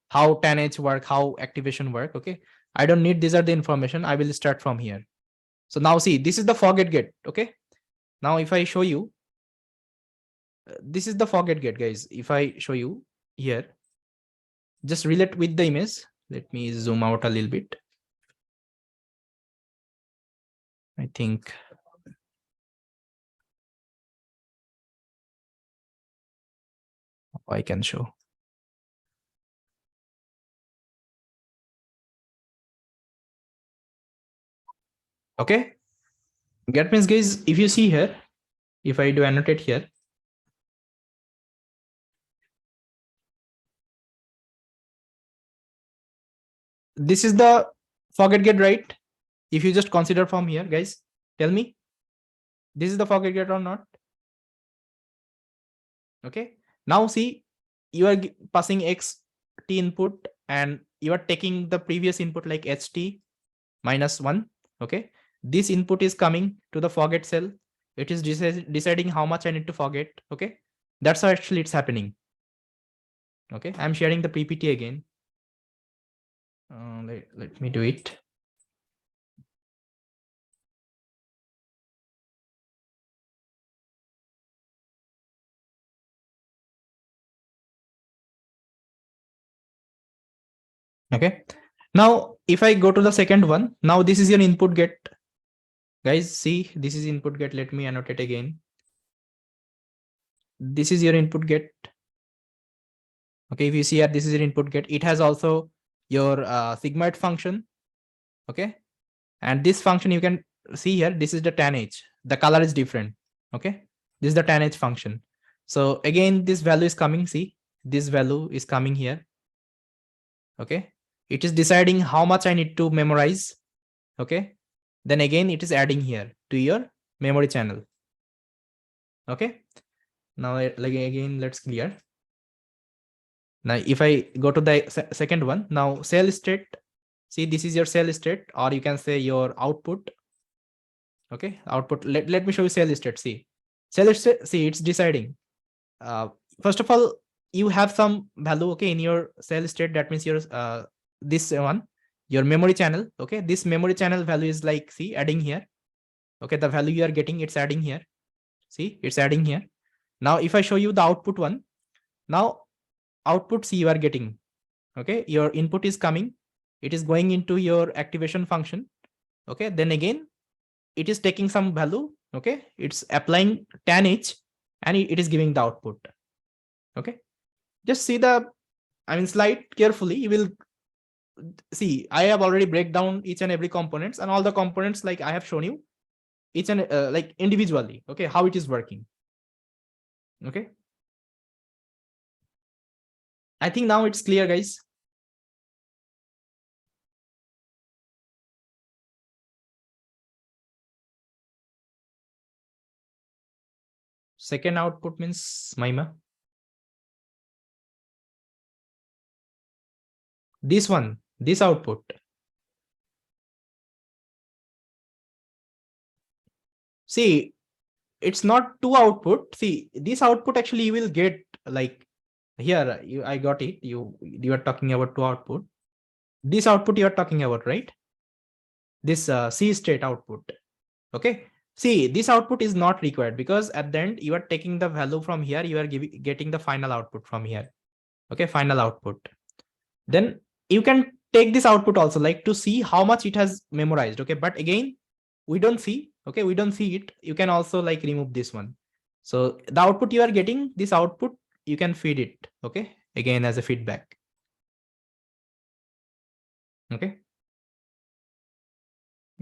How 10H work, how activation work. Okay, I don't need, these are the information. I will start from here. So now see, this is the forget gate. Okay, now if I show you, this is the forget gate, guys. If I show you here, just relate with the image. Let me zoom out a little bit. I think I can show. Okay, that means, guys, if you see here, if I do annotate here, this is the forget gate, right? If you just consider from here, guys, tell me, this is the forget gate or not? Okay, now see, you are passing X T input and you are taking the previous input like HT -1. Okay, this input is coming to the forget cell. It is deciding how much I need to forget. Okay, that's how actually it's happening. Okay, I'm sharing the PPT again. Let me do it. Okay, now if I go to the second one, now this is your input get. Guys, see, this is input get. Let me annotate again. This is your input get. Okay, if you see here, this is your input get. It has also your sigmoid function. Okay, and this function you can see here, this is the tan h. The color is different. Okay, this is the tan h function. So again, this value is coming. See, this value is coming here. Okay, it is deciding how much I need to memorize. Okay, then again it is adding here to your memory channel. Okay, now like again, let's clear. Now, if I go to the second one, now cell state, see, this is your cell state, or you can say your output. Okay, output. Let me show you cell state. See, cell state, see, it's deciding. Uh, First of all, you have some value, okay, in your cell state. That means your this one, your memory channel. Okay, this memory channel value is like, see, adding here. Okay, the value you are getting, it's adding here. See, it's adding here. Now, if I show you the output one, now output, see, you are getting. Okay, your input is coming, it is going into your activation function. Okay, then again, it is taking some value. Okay, it's applying tan h, and it is giving the output. Okay, just see the, I mean, slide carefully. You will see, I have already break down each and every components, and all the components, like I have shown you each and like individually. Okay, how it is working. Okay, I think now it's clear, guys. Second output means, Maima, this one, this output. See, it's not two output. See, this output actually you will get, like here, I got it. You are talking about two output. This output you are talking about, right? This C state output. Okay. See, this output is not required, because at the end you are taking the value from here. You are getting the final output from here. Okay, final output. Then you can take this output also, like, to see how much it has memorized. Okay, but again, we don't see. Okay, we don't see it. You can also like remove this one. So the output you are getting, this output, you can feed it. Okay, again as a feedback. Okay,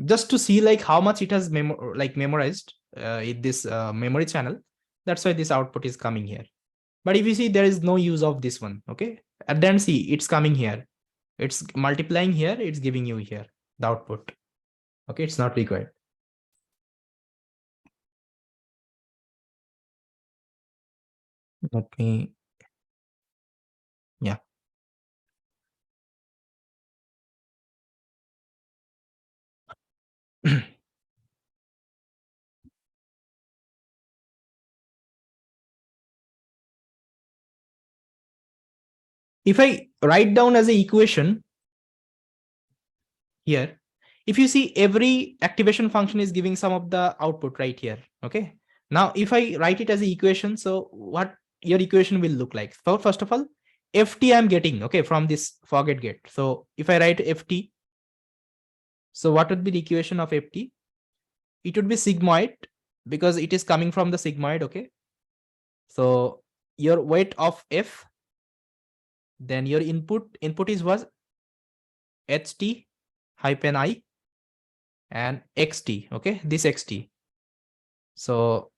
just to see like how much it has memorized in this memory channel. That's why this output is coming here. But if you see, there is no use of this one. Okay, and then see, it's coming here, it's multiplying here, it's giving you here the output. Okay, it's not required. Let me, yeah. If I write down as an equation here, if you see, every activation function is giving some of the output right here. Okay, now if I write it as an equation, so what your equation will look like? So first of all, ft I'm getting, okay, from this forget get. So if I write ft, so what would be the equation of ft? It would be sigmoid, because it is coming from the sigmoid. Okay, so your weight of f, then your input is was ht hyphen I and xt. Okay, this xt. So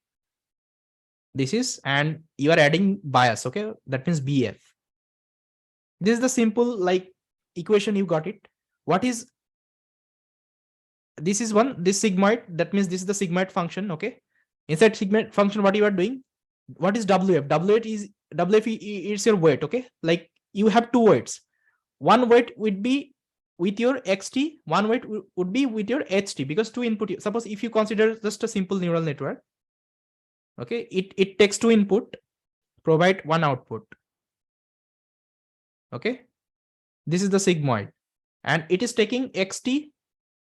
this is, and you are adding bias. Okay, that means bf. This is the simple like equation, you got it. What is, this is one, this sigmoid, that means this is the sigmoid function. Okay, inside sigmoid function, what you are doing, what is wf? Wf is your weight. Okay, like you have two weights. One weight would be with your xt, one weight would be with your ht, because two input. Suppose if you consider just a simple neural network, okay, it takes two input, provide one output. Okay, this is the sigmoid, and it is taking xt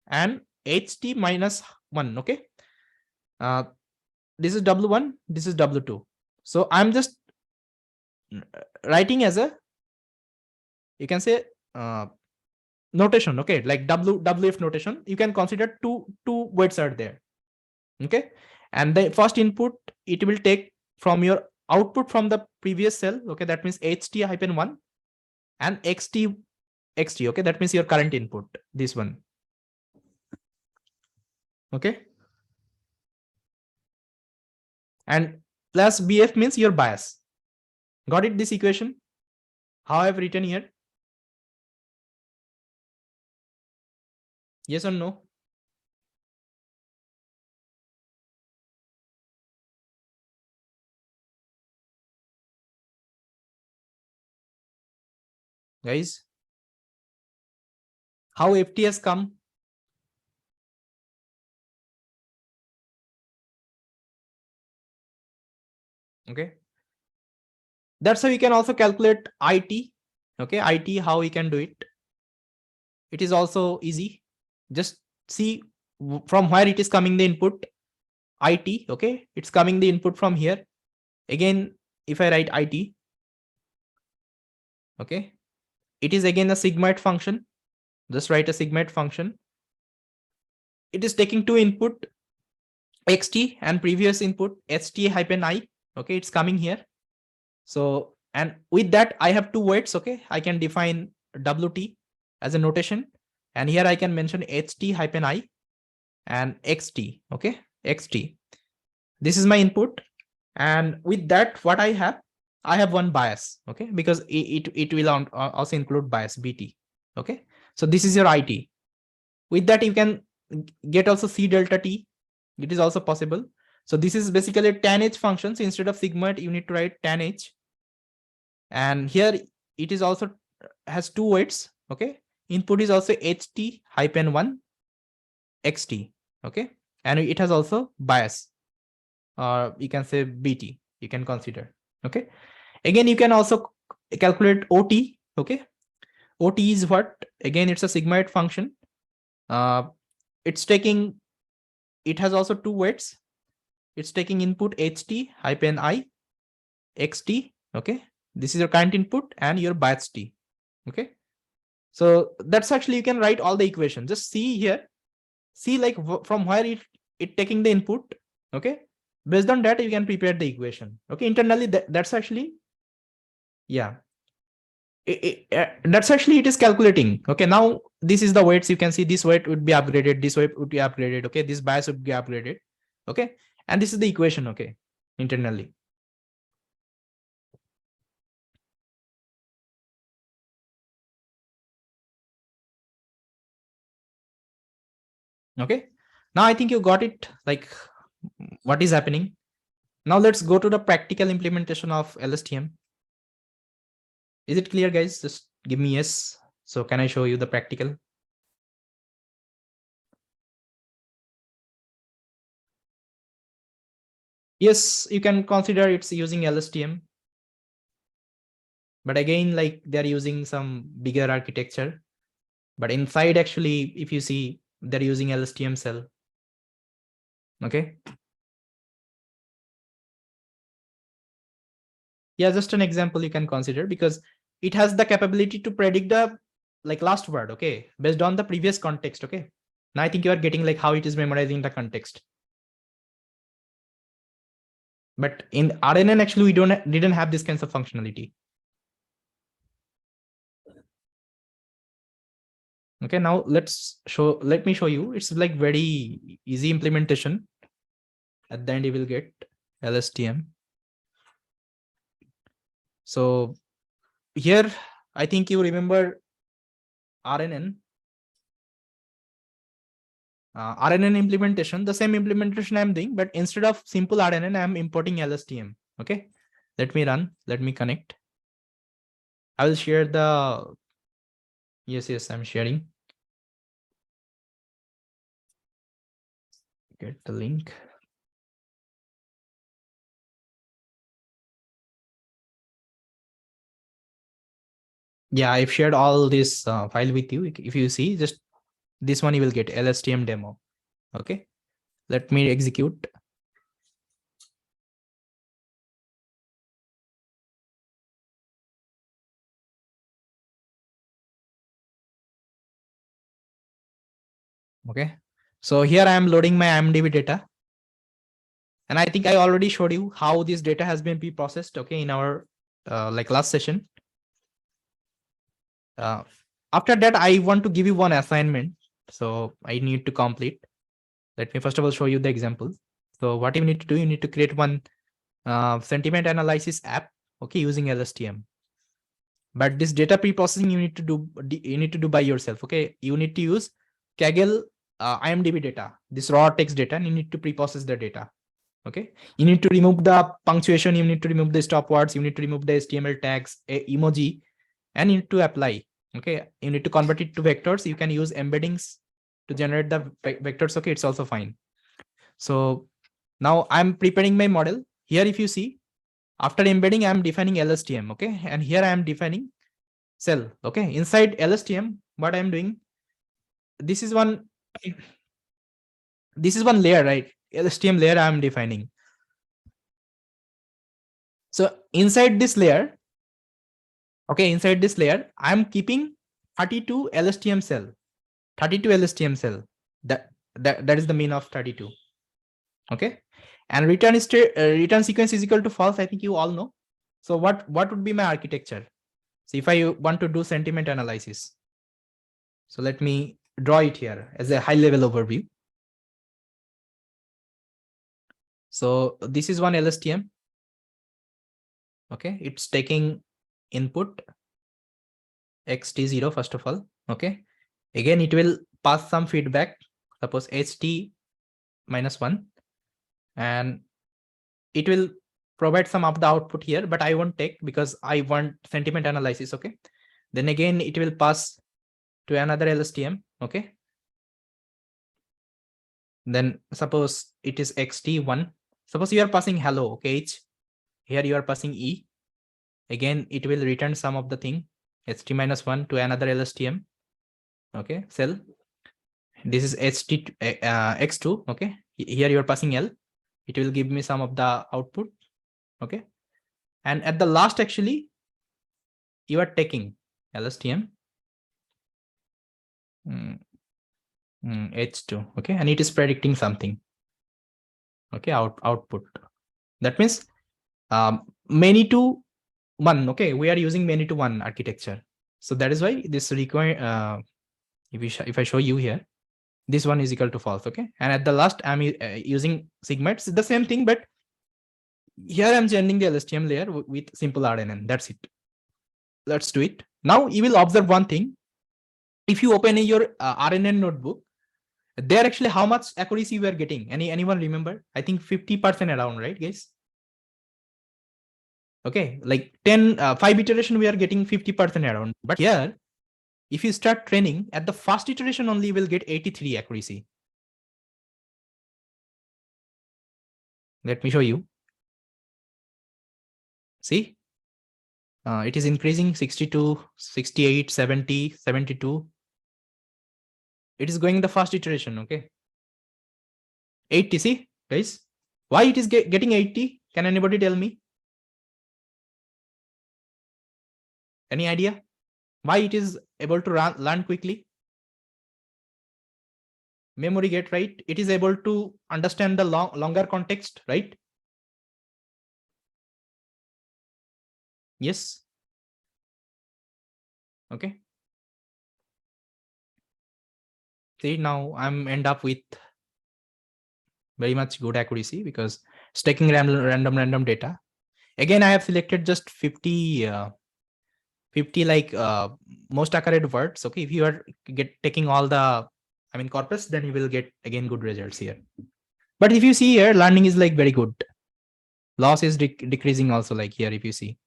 and ht minus 1. Okay, uh, this is w1, this is w2. So I'm just writing as a, you can say, notation. Okay, like wf notation. You can consider two weights are there. Okay, and the first input, it will take from your output from the previous cell. Okay, that means ht hyphen 1 and xt. Okay, that means your current input, this one. Okay, and plus bf means your bias. Got it, this equation how I've written here? Yes or no? guys? How FTS come? Okay. That's how you can also calculate IT. Okay, IT, how we can do it. It is also easy. Just see from where it is coming the input. IT, okay, it's coming the input from here. Again, if I write IT, okay, it is again a sigmoid function. Just write a sigmoid function. It is taking two input, xt and previous input st-i. Okay, it's coming here. So, and with that, I have two weights. Okay, I can define wt as a notation, and here I can mention ht-i and xt. Okay, xt. This is my input, and with that, what I have one bias. Okay, because it will also include bias bt. Okay, so this is your it. With that, you can get also c delta t. It is also possible. So this is basically tan h functions. Instead of sigmoid, you need to write tan h. And here it is also has two weights. Okay, input is also ht-1 xt. Okay, and it has also bias, or you can say bt. You can consider. Okay, again you can also calculate ot. Okay, ot is what? Again, it's a sigmoid function. It's taking. It has also two weights. It's taking input ht-i xt. Okay, this is your current input and your bias t. Okay, so that's actually you can write all the equation. Just see here, see like from where it taking the input. Okay, based on that you can prepare the equation. Okay, internally that's actually, yeah, that's actually it is calculating. Okay, now this is the weights. You can see this weight would be upgraded, this weight would be upgraded. Okay, this bias would be upgraded. Okay, and this is the equation. Okay, internally. Okay, now I think you got it, like what is happening. Now let's go to the practical implementation of LSTM. Is it clear, guys? Just give me yes. So can I show you the practical? Yes, you can consider it's using LSTM. But again, like they're using some bigger architecture. But inside, actually, if you see, they're using LSTM cell. Okay. Yeah, just an example you can consider, because it has the capability to predict the like last word. Okay, based on the previous context. Okay. Now I think you are getting like how it is memorizing the context. But in RNN, actually, we didn't have this kinds of functionality. Okay, now let me show you. It's like very easy implementation. At the end, you will get LSTM. So here, I think you remember RNN. RNN implementation, the same implementation I'm doing, but instead of simple RNN, I'm importing LSTM. Okay, let me run. Let me connect. I will share the. Yes, I'm sharing. Get the link. Yeah, I've shared all this file with you. If you see, just this one, you will get LSTM demo. Okay, let me execute. Okay, so here I am loading my IMDb data. And I think I already showed you how this data has been pre-processed. Okay, in our like last session. After that, I want to give you one assignment. So I need to complete. Let me first of all show you the example. So what you need to do, you need to create one sentiment analysis app. Okay, using LSTM. But this data pre-processing you need to do by yourself. Okay, you need to use Kaggle IMDb data, this raw text data, and you need to pre-process the data. Okay, you need to remove the punctuation, you need to remove the stop words, you need to remove the HTML tags, emoji, and you need to apply. Okay, you need to convert it to vectors. You can use embeddings to generate the vectors. Okay, it's also fine. So now I'm preparing my model. Here, if you see, after embedding, I'm defining LSTM. Okay, and here I am defining cell. Okay, inside LSTM, what I'm doing, this is one layer, right? LSTM layer I'm defining. So inside this layer, okay, inside this layer, I'm keeping 32 LSTM cell. 32 LSTM cell. That is the mean of 32. Okay, and return sequence is equal to false. I think you all know. So what would be my architecture? So if I want to do sentiment analysis, so let me draw it here as a high level overview. So this is one LSTM. Okay, it's taking input xt0 first of all. Okay, again it will pass some feedback, suppose ht -1, and it will provide some of the output here, but I won't take because I want sentiment analysis. Okay, then again it will pass to another LSTM. Okay, then suppose it is xt1. Suppose you are passing hello. Okay, H. Here you are passing e. Again it will return some of the thing ht -1 to another LSTM. Okay, cell. This is x2. Okay, here you are passing l. It will give me some of the output. Okay, and at the last, actually, you are taking LSTM h2. Okay, and it is predicting something. Okay, output. That means many to one. Okay, we are using many to one architecture. So that is why this require. If I show you here, this one is equal to false. Okay, and at the last I'm using sigma. It's the same thing, but here I'm changing the LSTM layer with simple RNN. That's it. Let's do it. Now you will observe one thing. If you open your RNN notebook, there actually how much accuracy we are getting. Anyone remember? I think 50% around, right, guys? Okay, like 5 iteration we are getting 50% around. But here, if you start training at the first iteration only, you will get 83 accuracy. Let me show you. See, it is increasing 62, 68, 70, 72. It is going the first iteration. Okay, 80. See, guys, why it is getting 80? Can anybody tell me? Any idea why it is able to learn quickly? Memory get, right? It is able to understand the longer context, right? Yes. Okay. See, now I'm end up with very much good accuracy because it's taking random data. Again, I have selected just 50 like most accurate words. Okay, if you are taking all the corpus, then you will get again good results here. But if you see here, learning is like very good. Loss is decreasing also, like here if you see.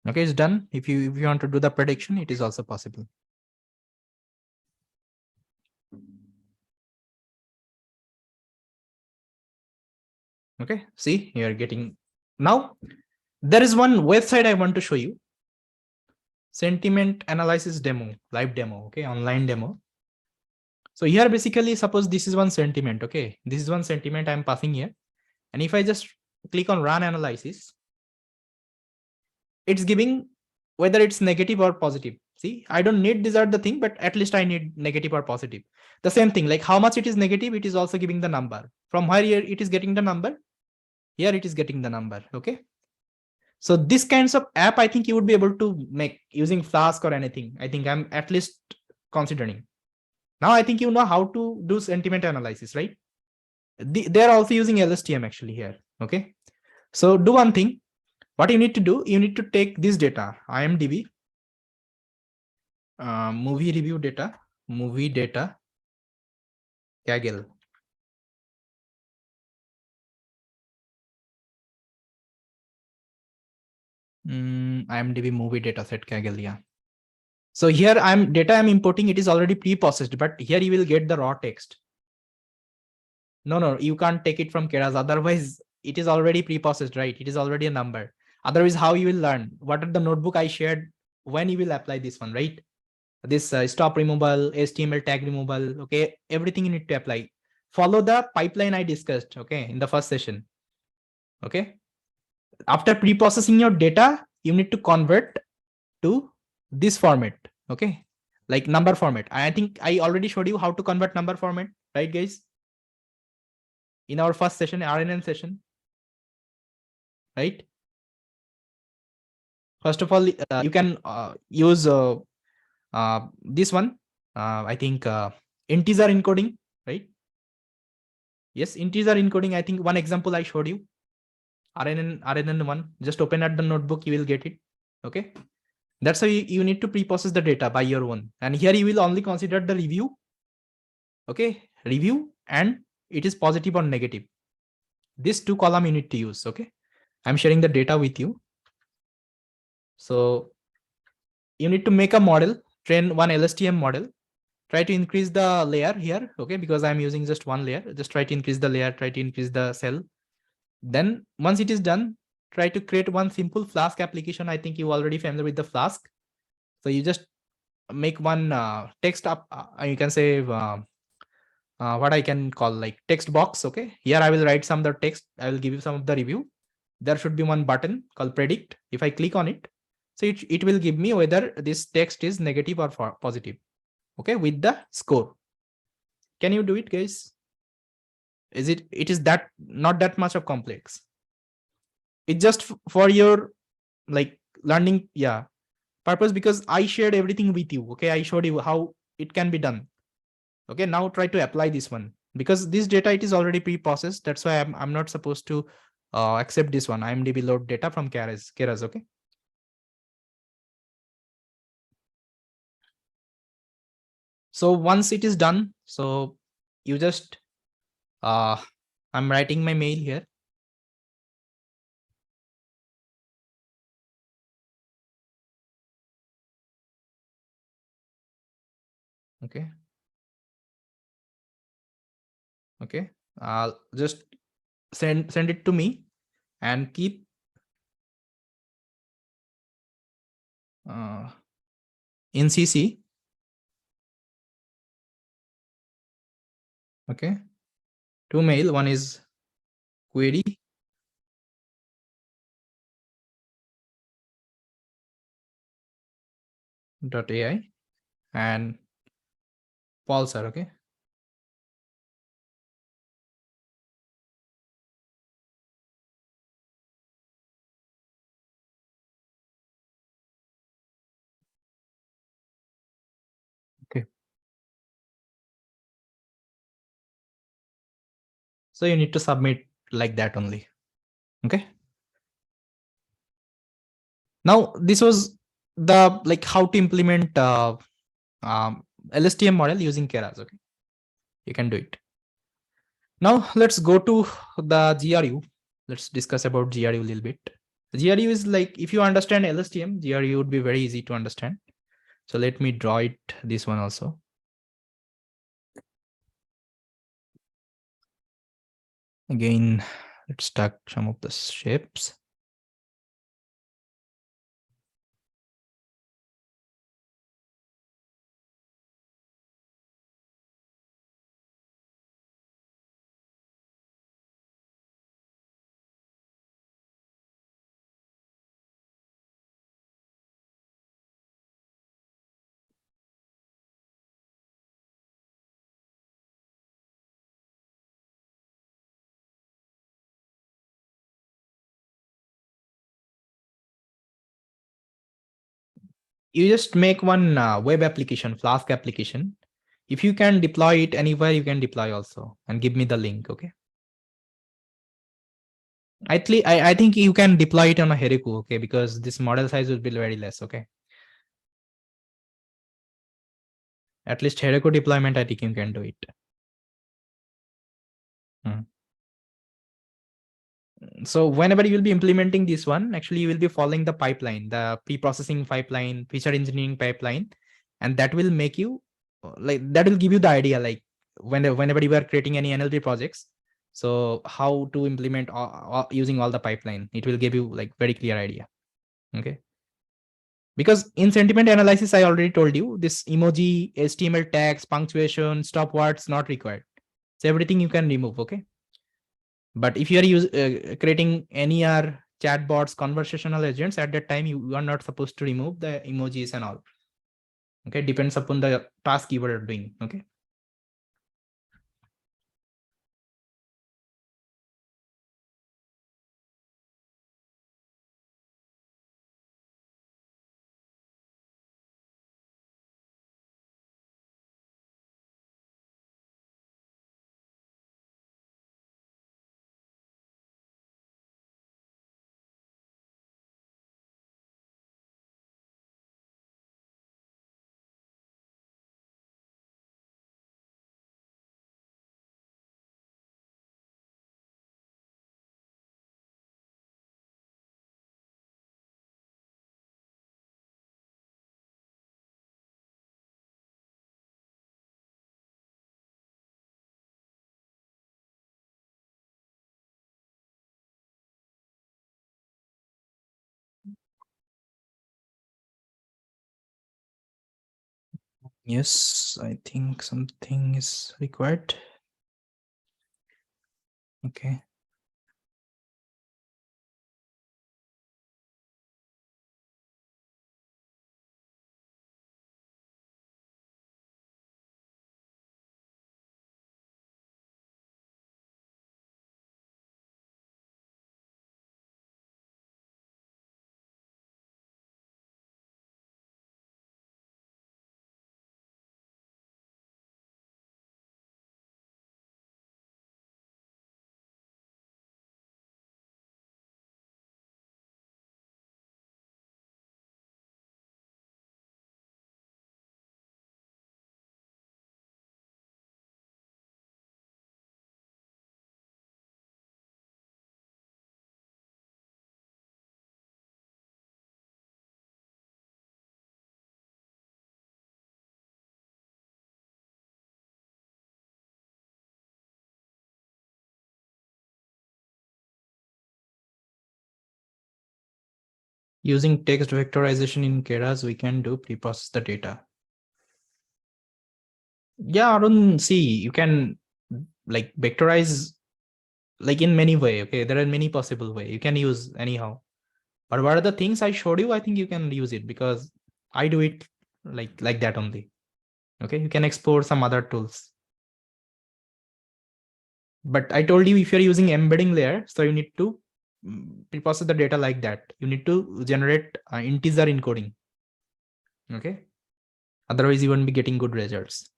Okay, it's done. If you want to do the prediction, it is also possible. Okay, see, you are getting. Now there is one website I want to show you. Sentiment analysis demo, live demo. Okay, online demo. So here basically, suppose this is one sentiment. Okay, this is one sentiment I'm passing here, and if I just click on run analysis, it's giving whether it's negative or positive. See, I don't need these are the thing, but at least I need negative or positive. The same thing, like how much it is negative, it is also giving the number. From where here it is getting the number, here it is getting the number. Okay, so this kinds of app, I think you would be able to make using Flask or anything. I think I'm at least considering. Now I think you know how to do sentiment analysis, right? They're also using LSTM actually here. Okay, so do one thing. What you need to do, you need to take this data, IMDb, movie review data, movie data, Kaggle. IMDb movie data set Kaggle, yeah. So here I'm importing, it is already pre-processed, but here you will get the raw text. No, you can't take it from Keras. Otherwise, it is already pre-processed, right? It is already a number. Otherwise, how you will learn? What are the notebook I shared when you will apply this one, right? This stop removal, HTML tag removal, okay? Everything you need to apply. Follow the pipeline I discussed, okay, in the first session, okay? After pre-processing your data, you need to convert to this format, okay? Like number format. I think I already showed you how to convert number format, right, guys? In our first session, RNN session, right? First of all, you can use this one. I think integer encoding, right? Yes, integer encoding. I think one example I showed you. RNN1. Just open at the notebook, you will get it. Okay. That's how you need to pre-process the data by your own. And here you will only consider the review. Okay. Review, and it is positive or negative. This two column you need to use. Okay. I'm sharing the data with you. So you need to make a model, train one LSTM model, try to increase the layer here, okay, because I'm using just one layer. Just try to increase the layer, try to increase the cell. Then once it is done, try to create one simple Flask application. I think you already familiar with the Flask. So you just make one text up, you can say what I can call like text box, okay. Here I will write some of the text, I will give you some of the review. There should be one button called predict. If I click on it, so it will give me whether this text is negative or positive, okay, with the score. Can you do it, guys? It is that not that much of complex. It's just for your like learning, yeah, purpose, because I shared everything with you, okay. I showed you how it can be done. Okay, now try to apply this one, because this data, it is already pre-processed. That's why I'm not supposed to accept this one, IMDb load data from Keras, okay. So once it is done, so you just I'm writing my mail here. Okay. Okay. Just send it to me and keep in CC. Okay. Two mail. One is query .ai and Pulsar. Okay. Okay. So you need to submit like that only. Okay. Now this was the like how to implement LSTM model using Keras. Okay. You can do it. Now let's go to the GRU. Let's discuss about GRU a little bit. GRU is like, if you understand LSTM, GRU would be very easy to understand. So let me draw it, this one also. Again, let's stack some of the shapes. You just make one web application, Flask application. If you can deploy it anywhere, you can deploy also, and give me the link. Okay. I think you can deploy it on a Heroku, okay, because this model size will be very less, okay. At least Heroku deployment, I think you can do it. Hmm. So whenever you will be implementing this one, actually you will be following the pipeline, the pre-processing pipeline, feature engineering pipeline, and that will make you like, that will give you the idea, like whenever you are creating any NLP projects, so how to implement using all the pipeline, it will give you like very clear idea. Okay. Because in sentiment analysis, I already told you this emoji, HTML tags, punctuation, stop words not required. So everything you can remove. Okay. But if you are creating NER chatbots, conversational agents, at that time you are not supposed to remove the emojis and all. Okay, depends upon the task you are doing. Okay. Yes, I think something is required. Okay. Using text vectorization in Keras, we can do pre-process the data. Yeah, Arun, see, you can like vectorize like in many way. Okay, there are many possible way you can use anyhow. But what are the things I showed you? I think you can use it because I do it like that only. Okay, you can explore some other tools. But I told you if you're using embedding layer, so you need to pre-process the data like that. You need to generate integer encoding. Okay, otherwise you won't be getting good results.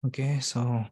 Okay, so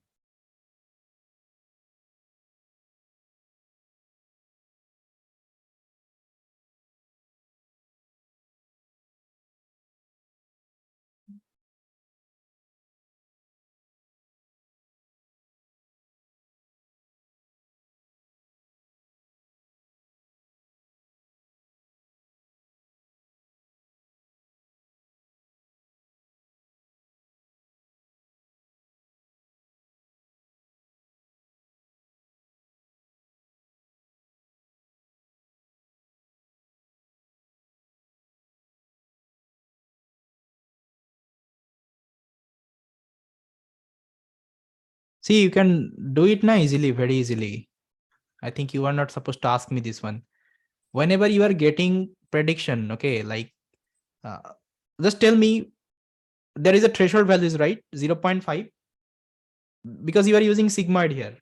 see, you can do it now easily, very easily. I think you are not supposed to ask me this one. Whenever you are getting prediction, okay, like uh, just tell me there is a threshold values, right? 0.5, because you are using sigmoid here.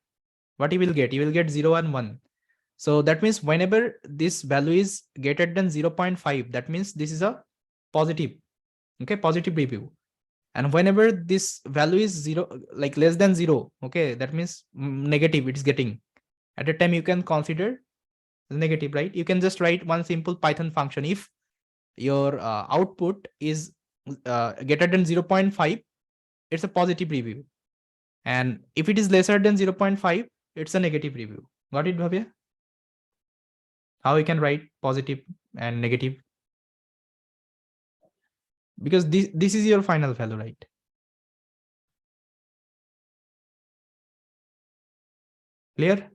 What you will get? You will get 0 and 1. So that means whenever this value is greater than 0.5, that means this is a positive, okay, positive review. And whenever this value is zero, like less than zero, okay, that means negative, it's getting. At a time you can consider negative, right? You can just write one simple Python function. If your output is greater than 0.5, it's a positive review. And if it is lesser than 0.5, it's a negative review. Got it, Bhavya? How we can write positive and negative? Because this is your final value, right? Clear?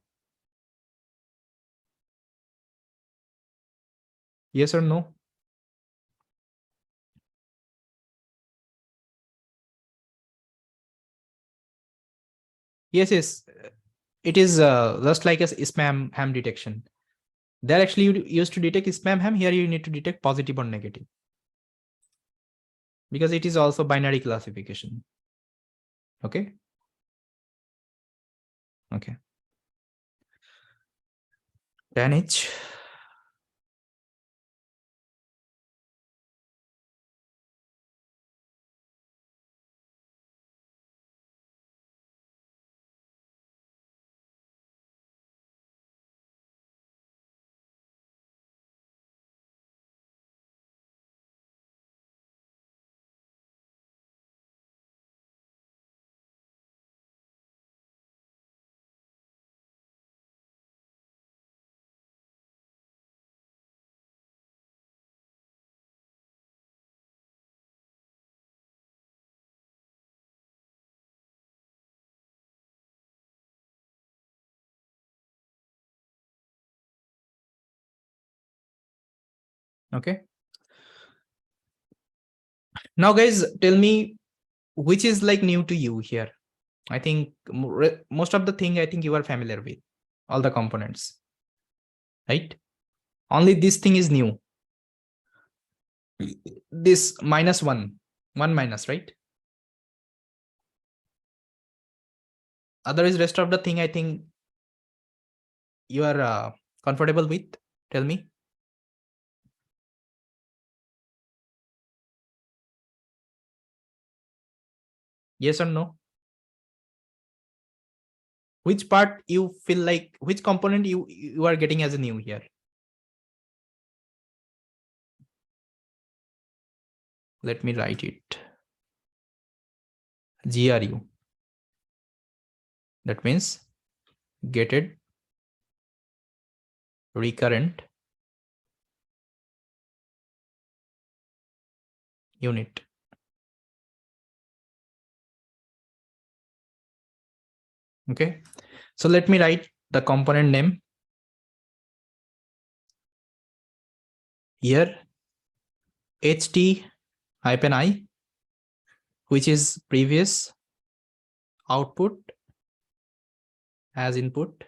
Yes or no? Yes, yes. It is just like a spam ham detection. There actually you used to detect spam ham. Here you need to detect positive or negative, because it is also binary classification. Okay. Okay. 10H. Okay. Now, guys, tell me which is like new to you here. I think most of the thing I think you are familiar with, all the components, right? Only this thing is new. This minus one minus, right? Otherwise, rest of the thing I think you are comfortable with. Tell me. Yes or no? Which part you feel like, which component you are getting as a new here? Let me write it. GRU. That means gated recurrent unit. Okay. So let me write the component name here. HT hyphen I, which is previous output as input.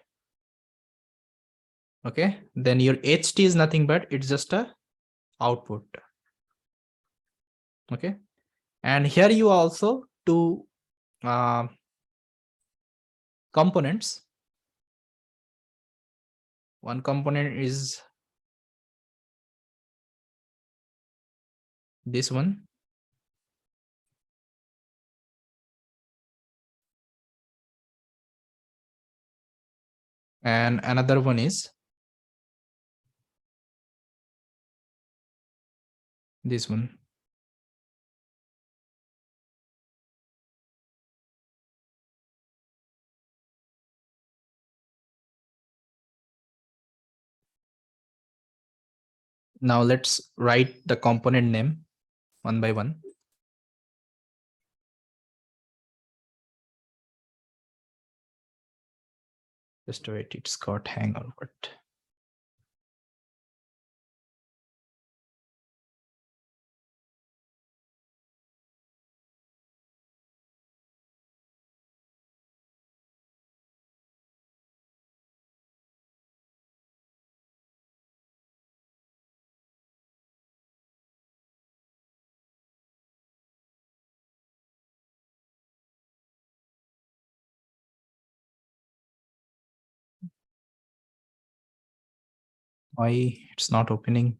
Okay. Then your HT is nothing but it's just a output. Okay. And here you also two components. One component is this one. And another one is this one. Now let's write the component name one by one. Just wait, it's got hang or what. Why it's not opening?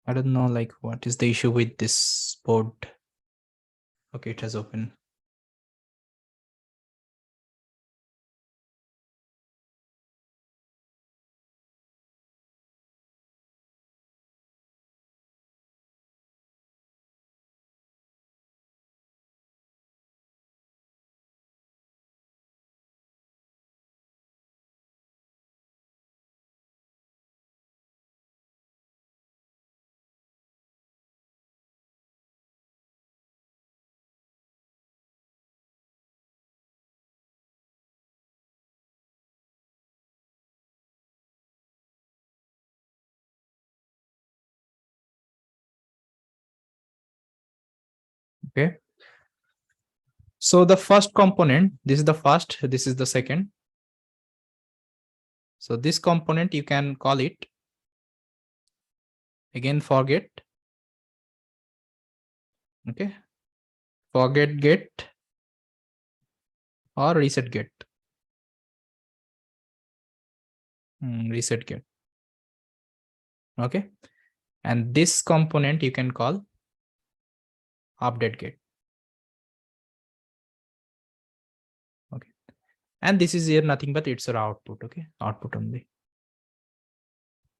I don't know, like, what is the issue with this board? Okay, it has opened. Okay. So the first component, this is the first, this is the second. So this component, you can call it, again, forget. Okay. Forget get or reset get. Reset get. Okay. And this component you can call update get. Okay. And this is here nothing but it's our output. Okay. Output only.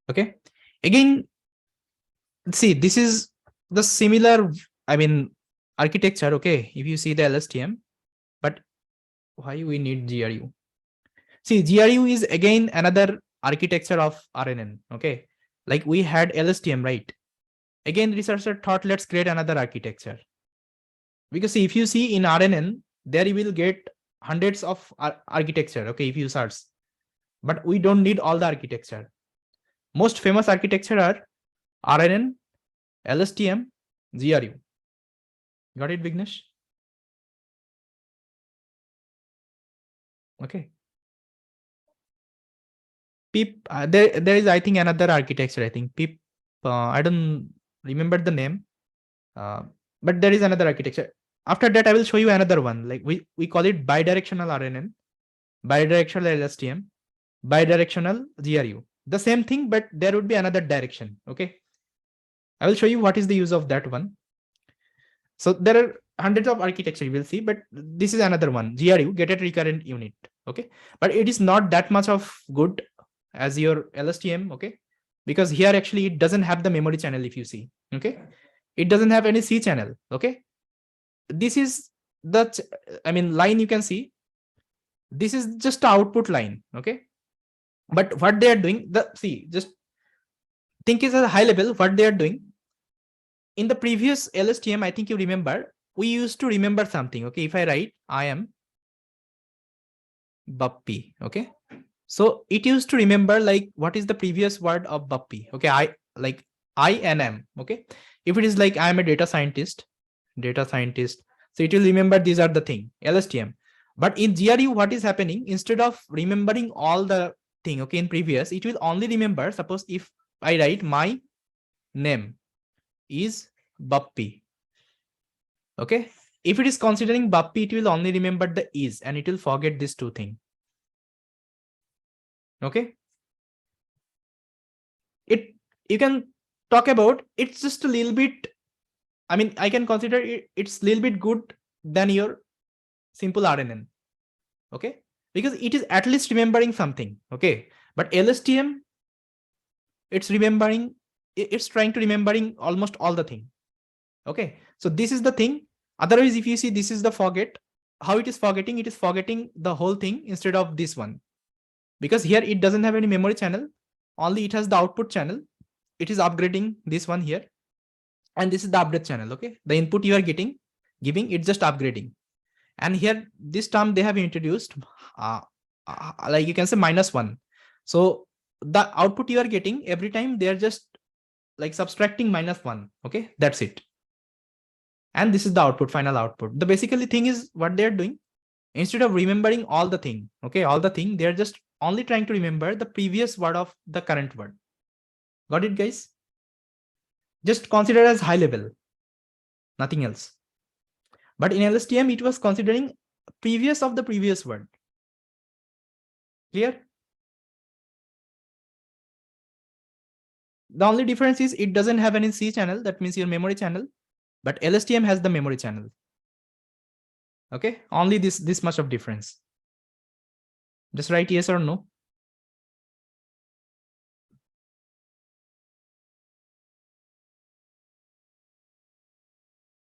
Okay. Again, see, this is the similar, I mean, architecture. Okay. If you see the LSTM, but why we need GRU? See, GRU is again another architecture of RNN. Okay. Like we had LSTM, right? Again, researcher thought, let's create another architecture. Because see, if you see in RNN, there you will get hundreds of architecture. Okay. If you search, but we don't need all the architecture. Most famous architecture are RNN, LSTM, GRU. Got it, Vignesh? Okay. PIP, there is, I think, another architecture. I think PIP, I don't remember the name, but there is another architecture. After that, I will show you another one. Like we call it bidirectional RNN, bidirectional LSTM, bidirectional GRU. The same thing, but there would be another direction. Okay. I will show you what is the use of that one. So there are hundreds of architecture you will see, but this is another one, GRU, gated recurrent unit. Okay. But it is not that much of good as your LSTM. Okay. Because here actually it doesn't have the memory channel. If you see, okay, it doesn't have any C channel. Okay. This is the, I mean, line you can see. This is just the output line. Okay. But what they are doing, just think is at a high level what they are doing. In the previous LSTM, I think you remember, we used to remember something. Okay. If I write, I am Bappy. Okay. So it used to remember like what is the previous word of Bappy. Okay. I and am. Okay. If it is like I am a data scientist. So it will remember these are the thing, LSTM. But in GRU, what is happening, instead of remembering all the thing, okay, in previous, it will only remember, suppose if I write my name is Bappy. Okay. If it is considering Bappy, it will only remember the is and it will forget these two things. Okay. You can talk about, it's just a little bit, I mean, I can consider it's a little bit good than your simple RNN. Okay. Because it is at least remembering something. Okay. But LSTM, it's trying to remembering almost all the thing. Okay. So this is the thing. Otherwise, if you see, this is the forget, how it is forgetting, the whole thing instead of this one. Because here it doesn't have any memory channel, only it has the output channel. It is upgrading this one here. And this is the update channel. Okay. The input you are giving, it's just upgrading. And here, this term they have introduced, like you can say -1. So the output you are getting every time, they are just like subtracting -1. Okay. That's it. And this is the output, final output. The basically thing is what they're doing, instead of remembering all the thing, okay, all the thing, they're just only trying to remember the previous word of the current word. Got it, guys? Just consider as high level, nothing else. But in LSTM, it was considering previous of the previous word. Clear? The only difference is it doesn't have any C channel, that means your memory channel, but LSTM has the memory channel. Okay, only this much of difference. Just write yes or no.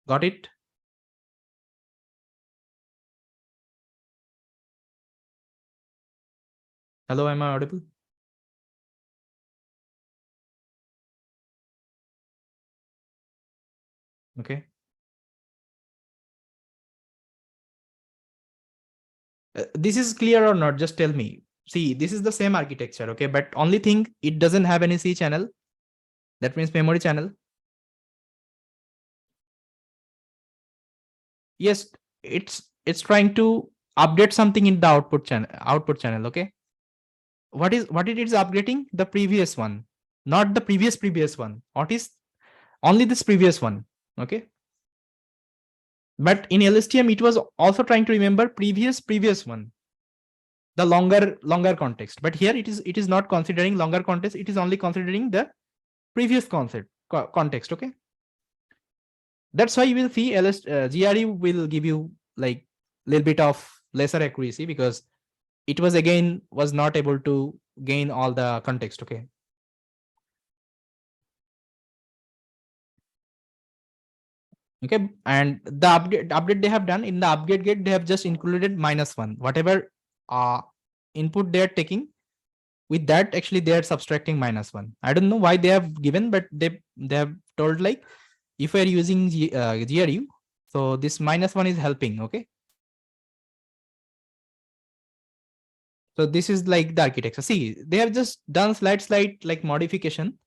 Got it? Hello, am I audible? Okay. This is clear or not? Just tell me. See, this is the same architecture, okay? But only thing, it doesn't have any C channel. That means memory channel. Yes, it's trying to update something in the output channel, okay? What it is upgrading? The previous one, not the previous one. What is only this previous one, okay? But in LSTM, it was also trying to remember previous one, the longer context. But here it is not considering longer context. It is only considering the previous context, okay? That's why you will see GRU will give you like little bit of lesser accuracy because it was not able to gain all the context, okay? Okay, and the update they have done in the upgrade gate, they have just included -1. Whatever input they are taking, with that actually they are subtracting -1. I don't know why they have given, but they have told like if we are using GRU, so this -1 is helping, okay? So this is like the architecture. See, they have just done slight like modification.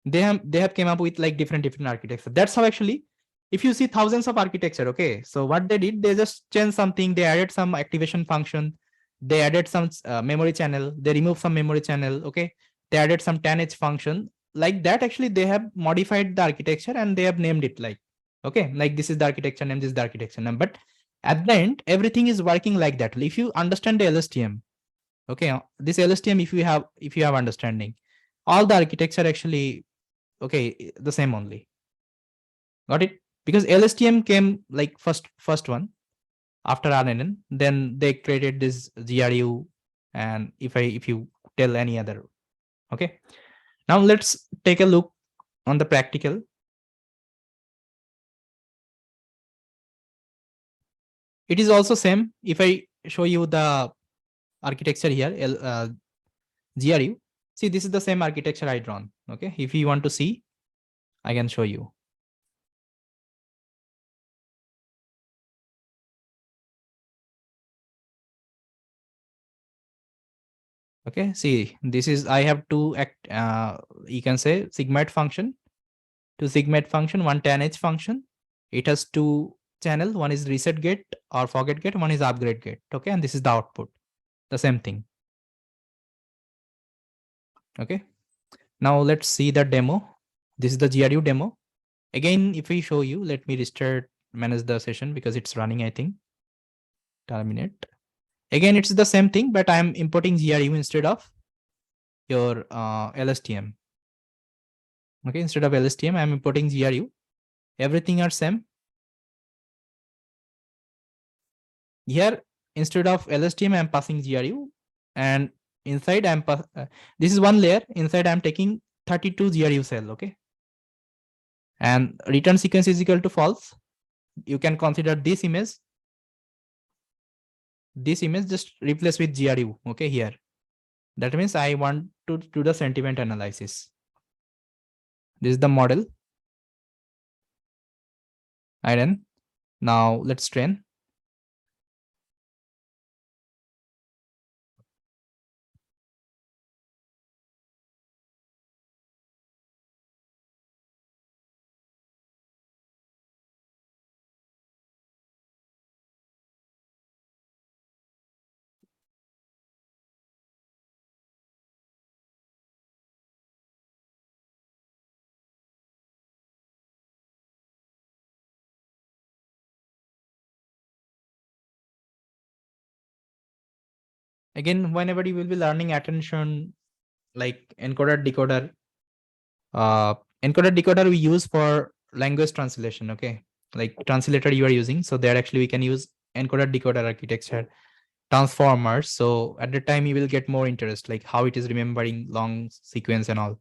They have came up with like different architecture. That's how actually, if you see thousands of architecture, okay, so what they did, they just changed something. They added some activation function. They added some memory channel. They removed some memory channel, okay? They added some 10H function. Like that, actually, they have modified the architecture and they have named it like, okay, like this is the architecture name, this is the architecture name. But at the end, everything is working like that. If you understand the LSTM, okay, this LSTM, if you have understanding, all the architecture actually, okay, the same only. Got it? Because LSTM came like first one after RNN, then they created this GRU, and if you tell any other, okay. Now let's take a look on the practical. It is also same. If I show you the architecture here, GRU, see, this is the same architecture I drawn. Okay, if you want to see, I can show you. Okay, see, this is, I have two you can say sigmoid function, one 10H function. It has two channel, one is reset gate or forget gate, one is upgrade gate, okay, and this is the output, the same thing. Okay, now let's see the demo. This is the GRU demo. Again, if we show you, let me restart, manage the session because it's running, I think. Terminate. Again, it's the same thing, but I'm importing GRU instead of your LSTM. Okay, instead of LSTM, I'm importing GRU. Everything are same. Here, instead of LSTM, I'm passing GRU, and inside this is one layer. Inside, I'm taking 32 GRU cell. Okay, and return sequence is equal to false. You can consider this image. This image just replace with GRU. Okay, here. That means I want to do the sentiment analysis. This is the model. I run. Now let's train. Again, whenever you will be learning attention, like encoder decoder, encoder decoder we use for language translation. Okay, like translator you are using, so there actually we can use encoder decoder architecture, transformers. So at the time you will get more interest, like how it is remembering long sequence and all.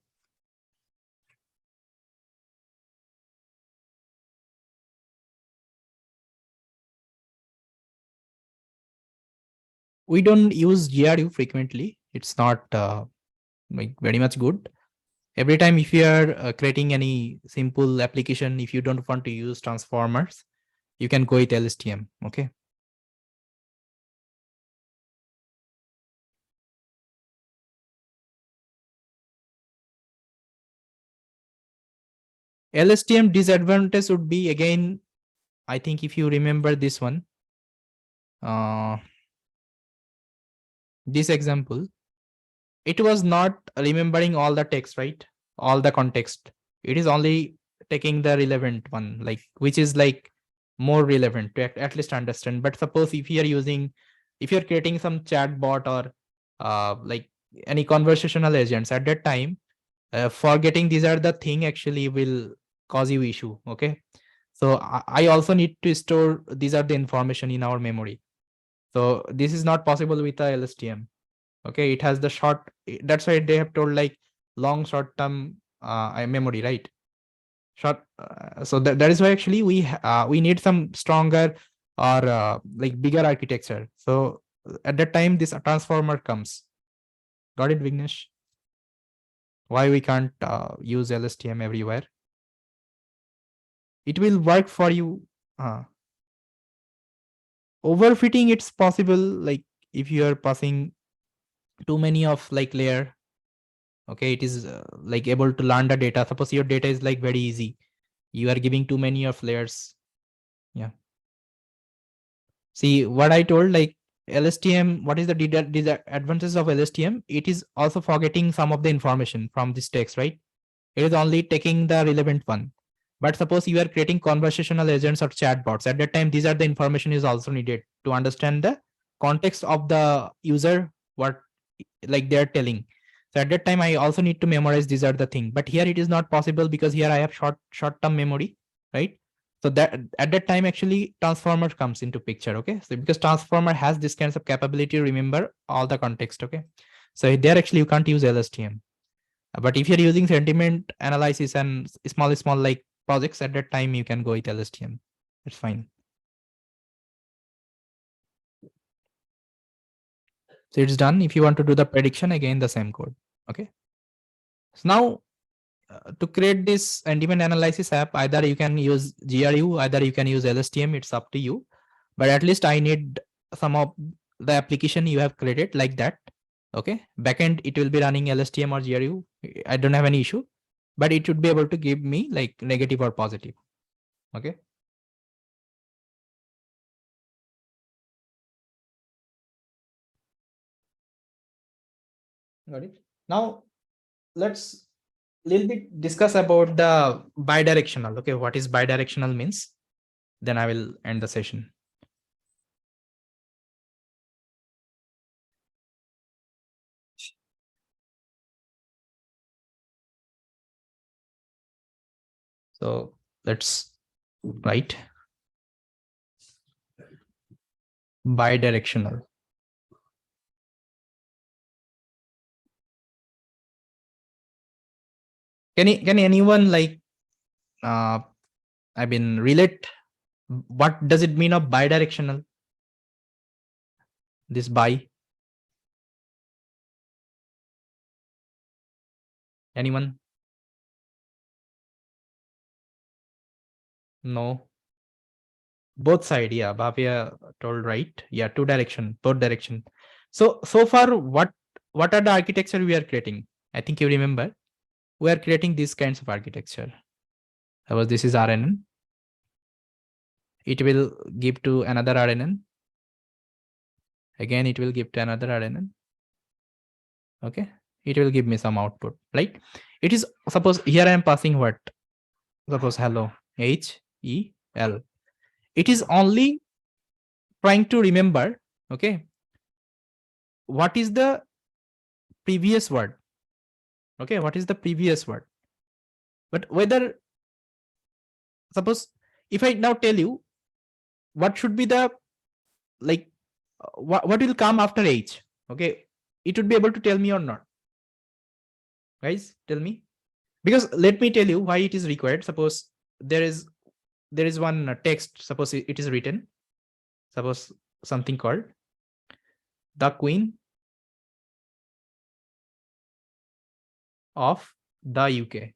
We don't use GRU frequently. It's not like very much good. Every time if you are creating any simple application, if you don't want to use transformers, you can go with LSTM. Okay. LSTM disadvantage would be, again, I think if you remember this one, uh, this example, it was not remembering all the text, right? All the context. It is only taking the relevant one, like which is like more relevant to at least understand. But suppose if you are using, if you're creating some chat bot or like any conversational agents at that time, forgetting these are the thing actually will cause you issue. Okay. So I also need to store these are the information in our memory. So this is not possible with a LSTM. Okay, it has the short, that's why they have told like long short term memory, right? Short, so that is why actually we need some stronger or like bigger architecture. So at that time this transformer comes. Got it, Vignesh? Why we can't use LSTM everywhere? It will work for you. Overfitting, it's possible, like if you are passing too many of like layer. Okay, it is like able to learn the data. Suppose your data is like very easy, you are giving too many of layers. Yeah, see what I told, like LSTM, what is the disadvantages of LSTM? It is also forgetting some of the information from this text, right? It is only taking the relevant one. But suppose you are creating conversational agents or chatbots, at that time these are the information is also needed to understand the context of the user, what like they're telling. So at that time I also need to memorize these are the thing. But here it is not possible because here I have short-term memory, right? So that at that time actually transformer comes into picture. Okay, so because transformer has this kinds of capability to remember all the context. Okay, so there actually you can't use LSTM. But if you're using sentiment analysis and small like projects, at that time you can go with LSTM. It's fine. So it's done. If you want to do the prediction, again the same code. Okay. So now to create this sentiment analysis app, either you can use GRU, either you can use LSTM. It's up to you. But at least I need some of the application you have created like that. Okay. Backend, it will be running LSTM or GRU. I don't have any issue, but it should be able to give me like negative or positive. Okay. Got it. Now let's little bit discuss about the bidirectional. Okay, what is bidirectional means? Then I will end the session. So let's write bidirectional. Can anyone like I mean relate what does it mean of bidirectional? This bi. Anyone? No. Both side, yeah. Bhavya told right. Yeah, two direction, both direction. So far, what are the architecture we are creating? I think you remember. We are creating these kinds of architecture. Suppose this is RNN. It will give to another RNN. Again, it will give to another RNN. Okay. It will give me some output, right? It is, suppose here I am passing what? Suppose hello, HEL. It is only trying to remember, okay, what is the previous word. Okay, what is the previous word? But whether, suppose if I now tell you what should be the, like, what will come after H, okay, it would be able to tell me or not? Guys, tell me. Because let me tell you why it is required. Suppose there is one text, suppose it is written, suppose something called the Queen of the UK.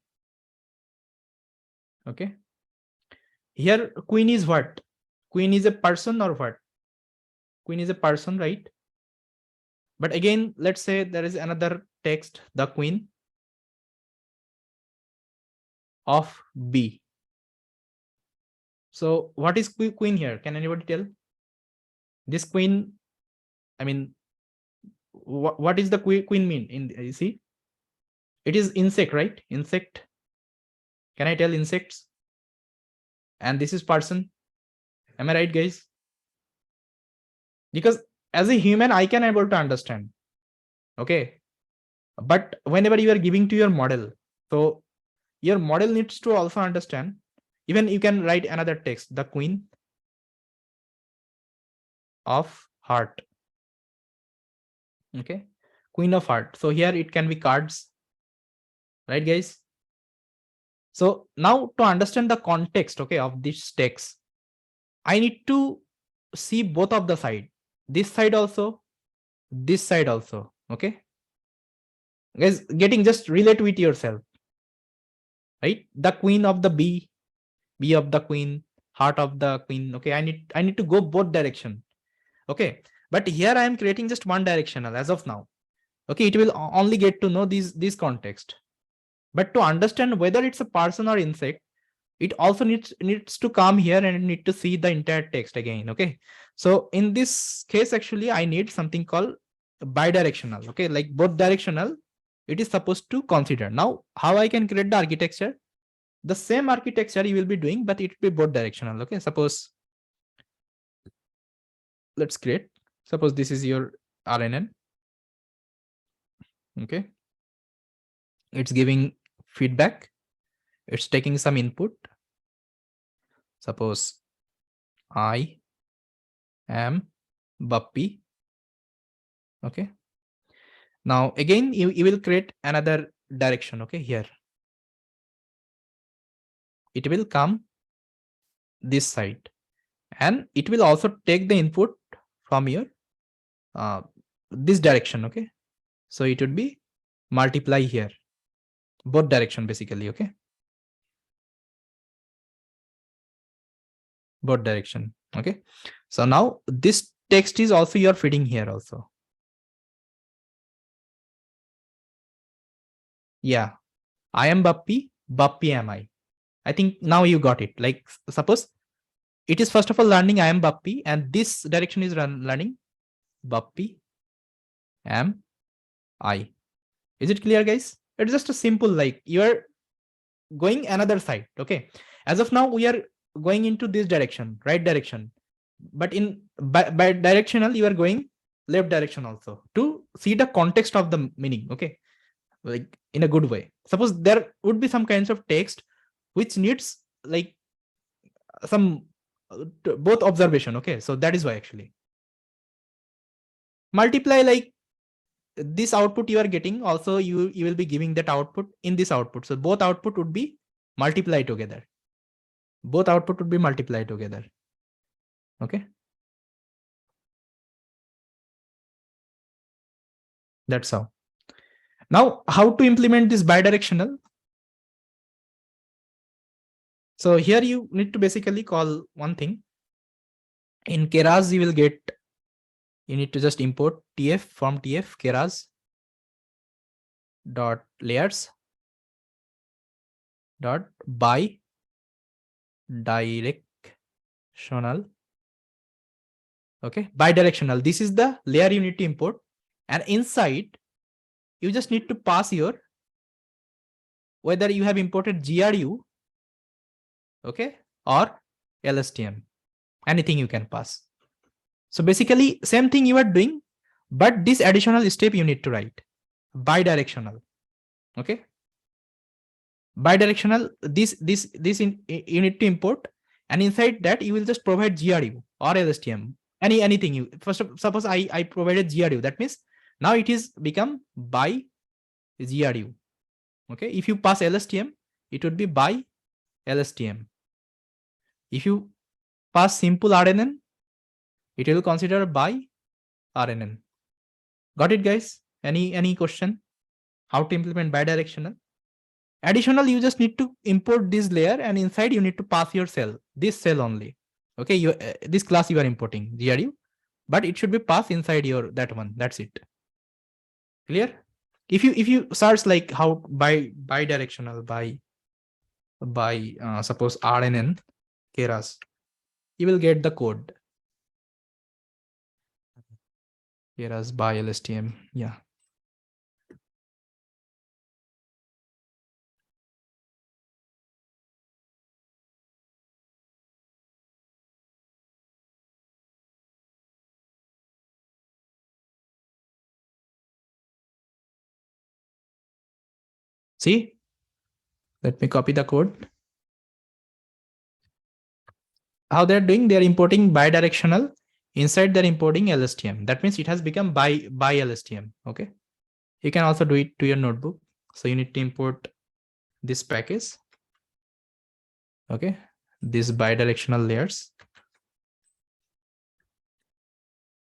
Okay, here Queen is what? Queen is a person or what? Queen is a person, right? But again, let's say there is another text, the Queen of B. So what is Queen here? Can anybody tell? This Queen, I mean, what is the Queen mean? You see, it is insect, right? Insect. Can I tell insects? And this is person. Am I right, guys? Because as a human, I can able to understand. Okay. But whenever you are giving to your model, so your model needs to also understand. Even you can write another text, the Queen of Heart. Okay. Queen of Heart. So here it can be cards. Right, guys? So now to understand the context, okay, of this text, I need to see both of the side. This side also, this side also. Okay. Guys, getting, just relate with yourself. Right? The Queen of the B of the Queen, Heart of the Queen. Okay, I need to go both direction. Okay. But here I am creating just one directional as of now. Okay, it will only get to know this context. But to understand whether it's a person or insect, it also needs to come here and need to see the entire text again. Okay, so in this case, actually, I need something called bidirectional. Okay, like both directional, it is supposed to consider. Now, how I can create the architecture? The same architecture you will be doing, but it will be both directional. Okay, suppose let's create. Suppose this is your RNN. Okay, it's giving feedback. It's taking some input. Suppose I am Bappy. Okay. Now again, you will create another direction. Okay, here it will come this side, and it will also take the input from your this direction. Okay, so it would be multiply here, both direction basically. Okay, both direction. Okay, so now this text is also you're feeding here also. Yeah, I am Bappy, Bappy am I. I think now you got it. Like suppose it is first of all learning I am Bappy, and this direction is learning Bappy am I. Is it clear, guys? It's just a simple, like you are going another side. Okay, as of now we are going into this direction, right direction, but in by directional you are going left direction also to see the context of the meaning. Okay, like in a good way. Suppose there would be some kinds of text which needs like some both observation. Okay, so that is why actually multiply, like this output you are getting, also you will be giving that output in this output. So both output would be multiplied together. Both output would be multiplied together. Okay, that's how. Now how to implement this bidirectional? So here you need to basically call one thing. In Keras you will get, you need to just import tf from tf Keras dot layers dot by directional. Okay, bidirectional, this is the layer you need to import, and inside you just need to pass your, whether you have imported GRU, okay, or LSTM, anything you can pass. So basically same thing you are doing, But this additional step you need to write bidirectional. Okay. Bidirectional, you need to import, and inside that you will just provide GRU or LSTM, anything you first suppose I provided GRU, that means now it is become by GRU. Okay, if you pass LSTM, it would be by LSTM. If you pass simple RNN, it will consider by RNN. Got it, guys? Any question? How to implement bidirectional? Additional, you just need to import this layer, and inside you need to pass your cell, this cell only. Okay, you this class you are importing GRU, but it should be passed inside your that one. That's it. Clear? If you search like how bidirectional by suppose RNN Keras, you will get the code. Keras by LSTM. Yeah. See, let me copy the code. How they're doing, they're importing bidirectional. Inside they're importing LSTM. That means it has become by LSTM. Okay. You can also do it to your notebook. So you need to import this package. Okay. These bidirectional layers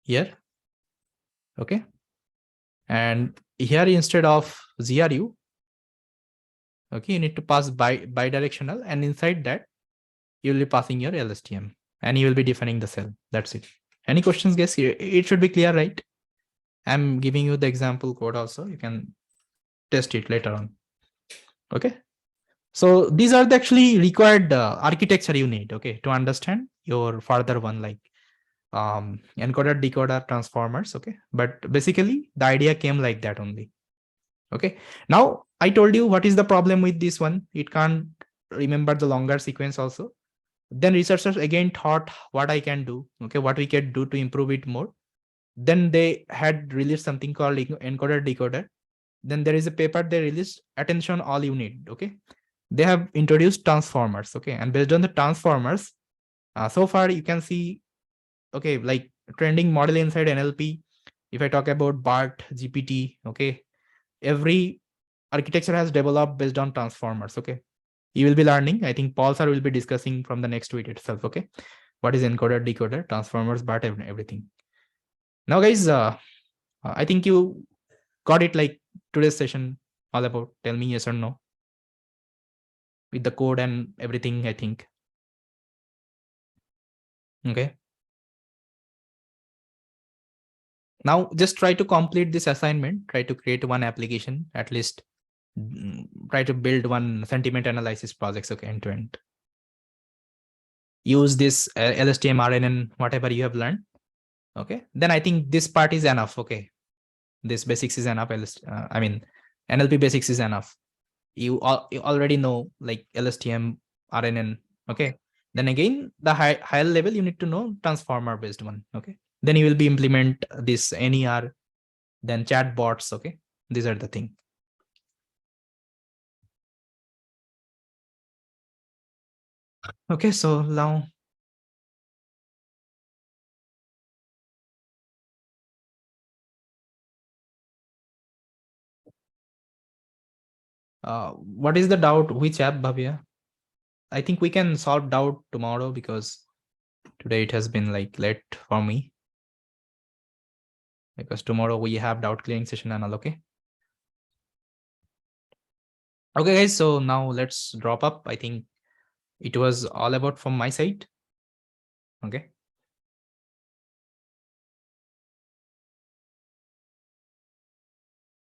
here. Okay. And here instead of GRU, okay, you need to pass bidirectional, and inside that you will be passing your LSTM, and you will be defining the cell. That's it. Any questions, guys? It should be clear, right? I'm giving you the example code also. You can test it later on. Okay. So these are the actually required architecture you need, okay, to understand your further one, like encoder, decoder, transformers. Okay. But basically the idea came like that only. Okay. Now I told you what is the problem with this one. It can't remember the longer sequence also. Then researchers again thought what I can do. Okay. What we can do to improve it more. Then they had released something called encoder decoder. Then there is a paper they released, attention all you need. Okay. They have introduced transformers. Okay. And based on the transformers, so far you can see, okay, like trending model inside NLP. If I talk about BART, GPT, okay, every architecture has developed based on transformers. Okay. You will be learning. I think Paul sir will be discussing from the next tweet itself. Okay. What is encoder, decoder, transformers, BART, everything. Now, guys, I think you got it, like today's session all about. Tell me yes or no with the code and everything, I think. Okay. Now just try to complete this assignment, try to create one application, at least try to build one sentiment analysis projects, okay, end to end. Use this LSTM, RNN, whatever you have learned. Okay. Then I think this part is enough. Okay. This basics is enough. I mean, NLP basics is enough. You already know like LSTM, RNN. Okay. Then again, the higher level, you need to know transformer based one. Okay. Then you will be implement this NER, then chat bots. Okay. These are the thing. Okay. So now, what is the doubt? Which app, Bhavya? I think we can solve doubt tomorrow because today it has been like late for me. Because tomorrow we have doubt clearing session and all. Okay. Okay, guys. So now let's drop up. I think it was all about from my side. Okay.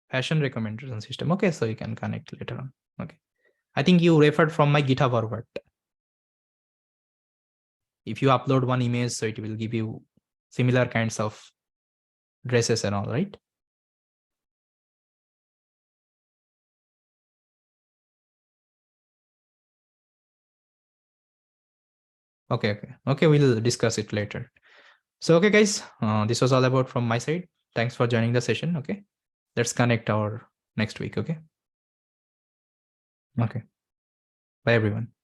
Fashion recommendation system. Okay. So you can connect later on. Okay. I think you referred from my GitHub forward. If you upload one image, so it will give you similar kinds of dresses and all, right? Okay. We'll discuss it later. So, okay, guys, this was all about from my side. Thanks for joining the session. Okay. Let's connect our next week. Okay. Okay. Bye, everyone.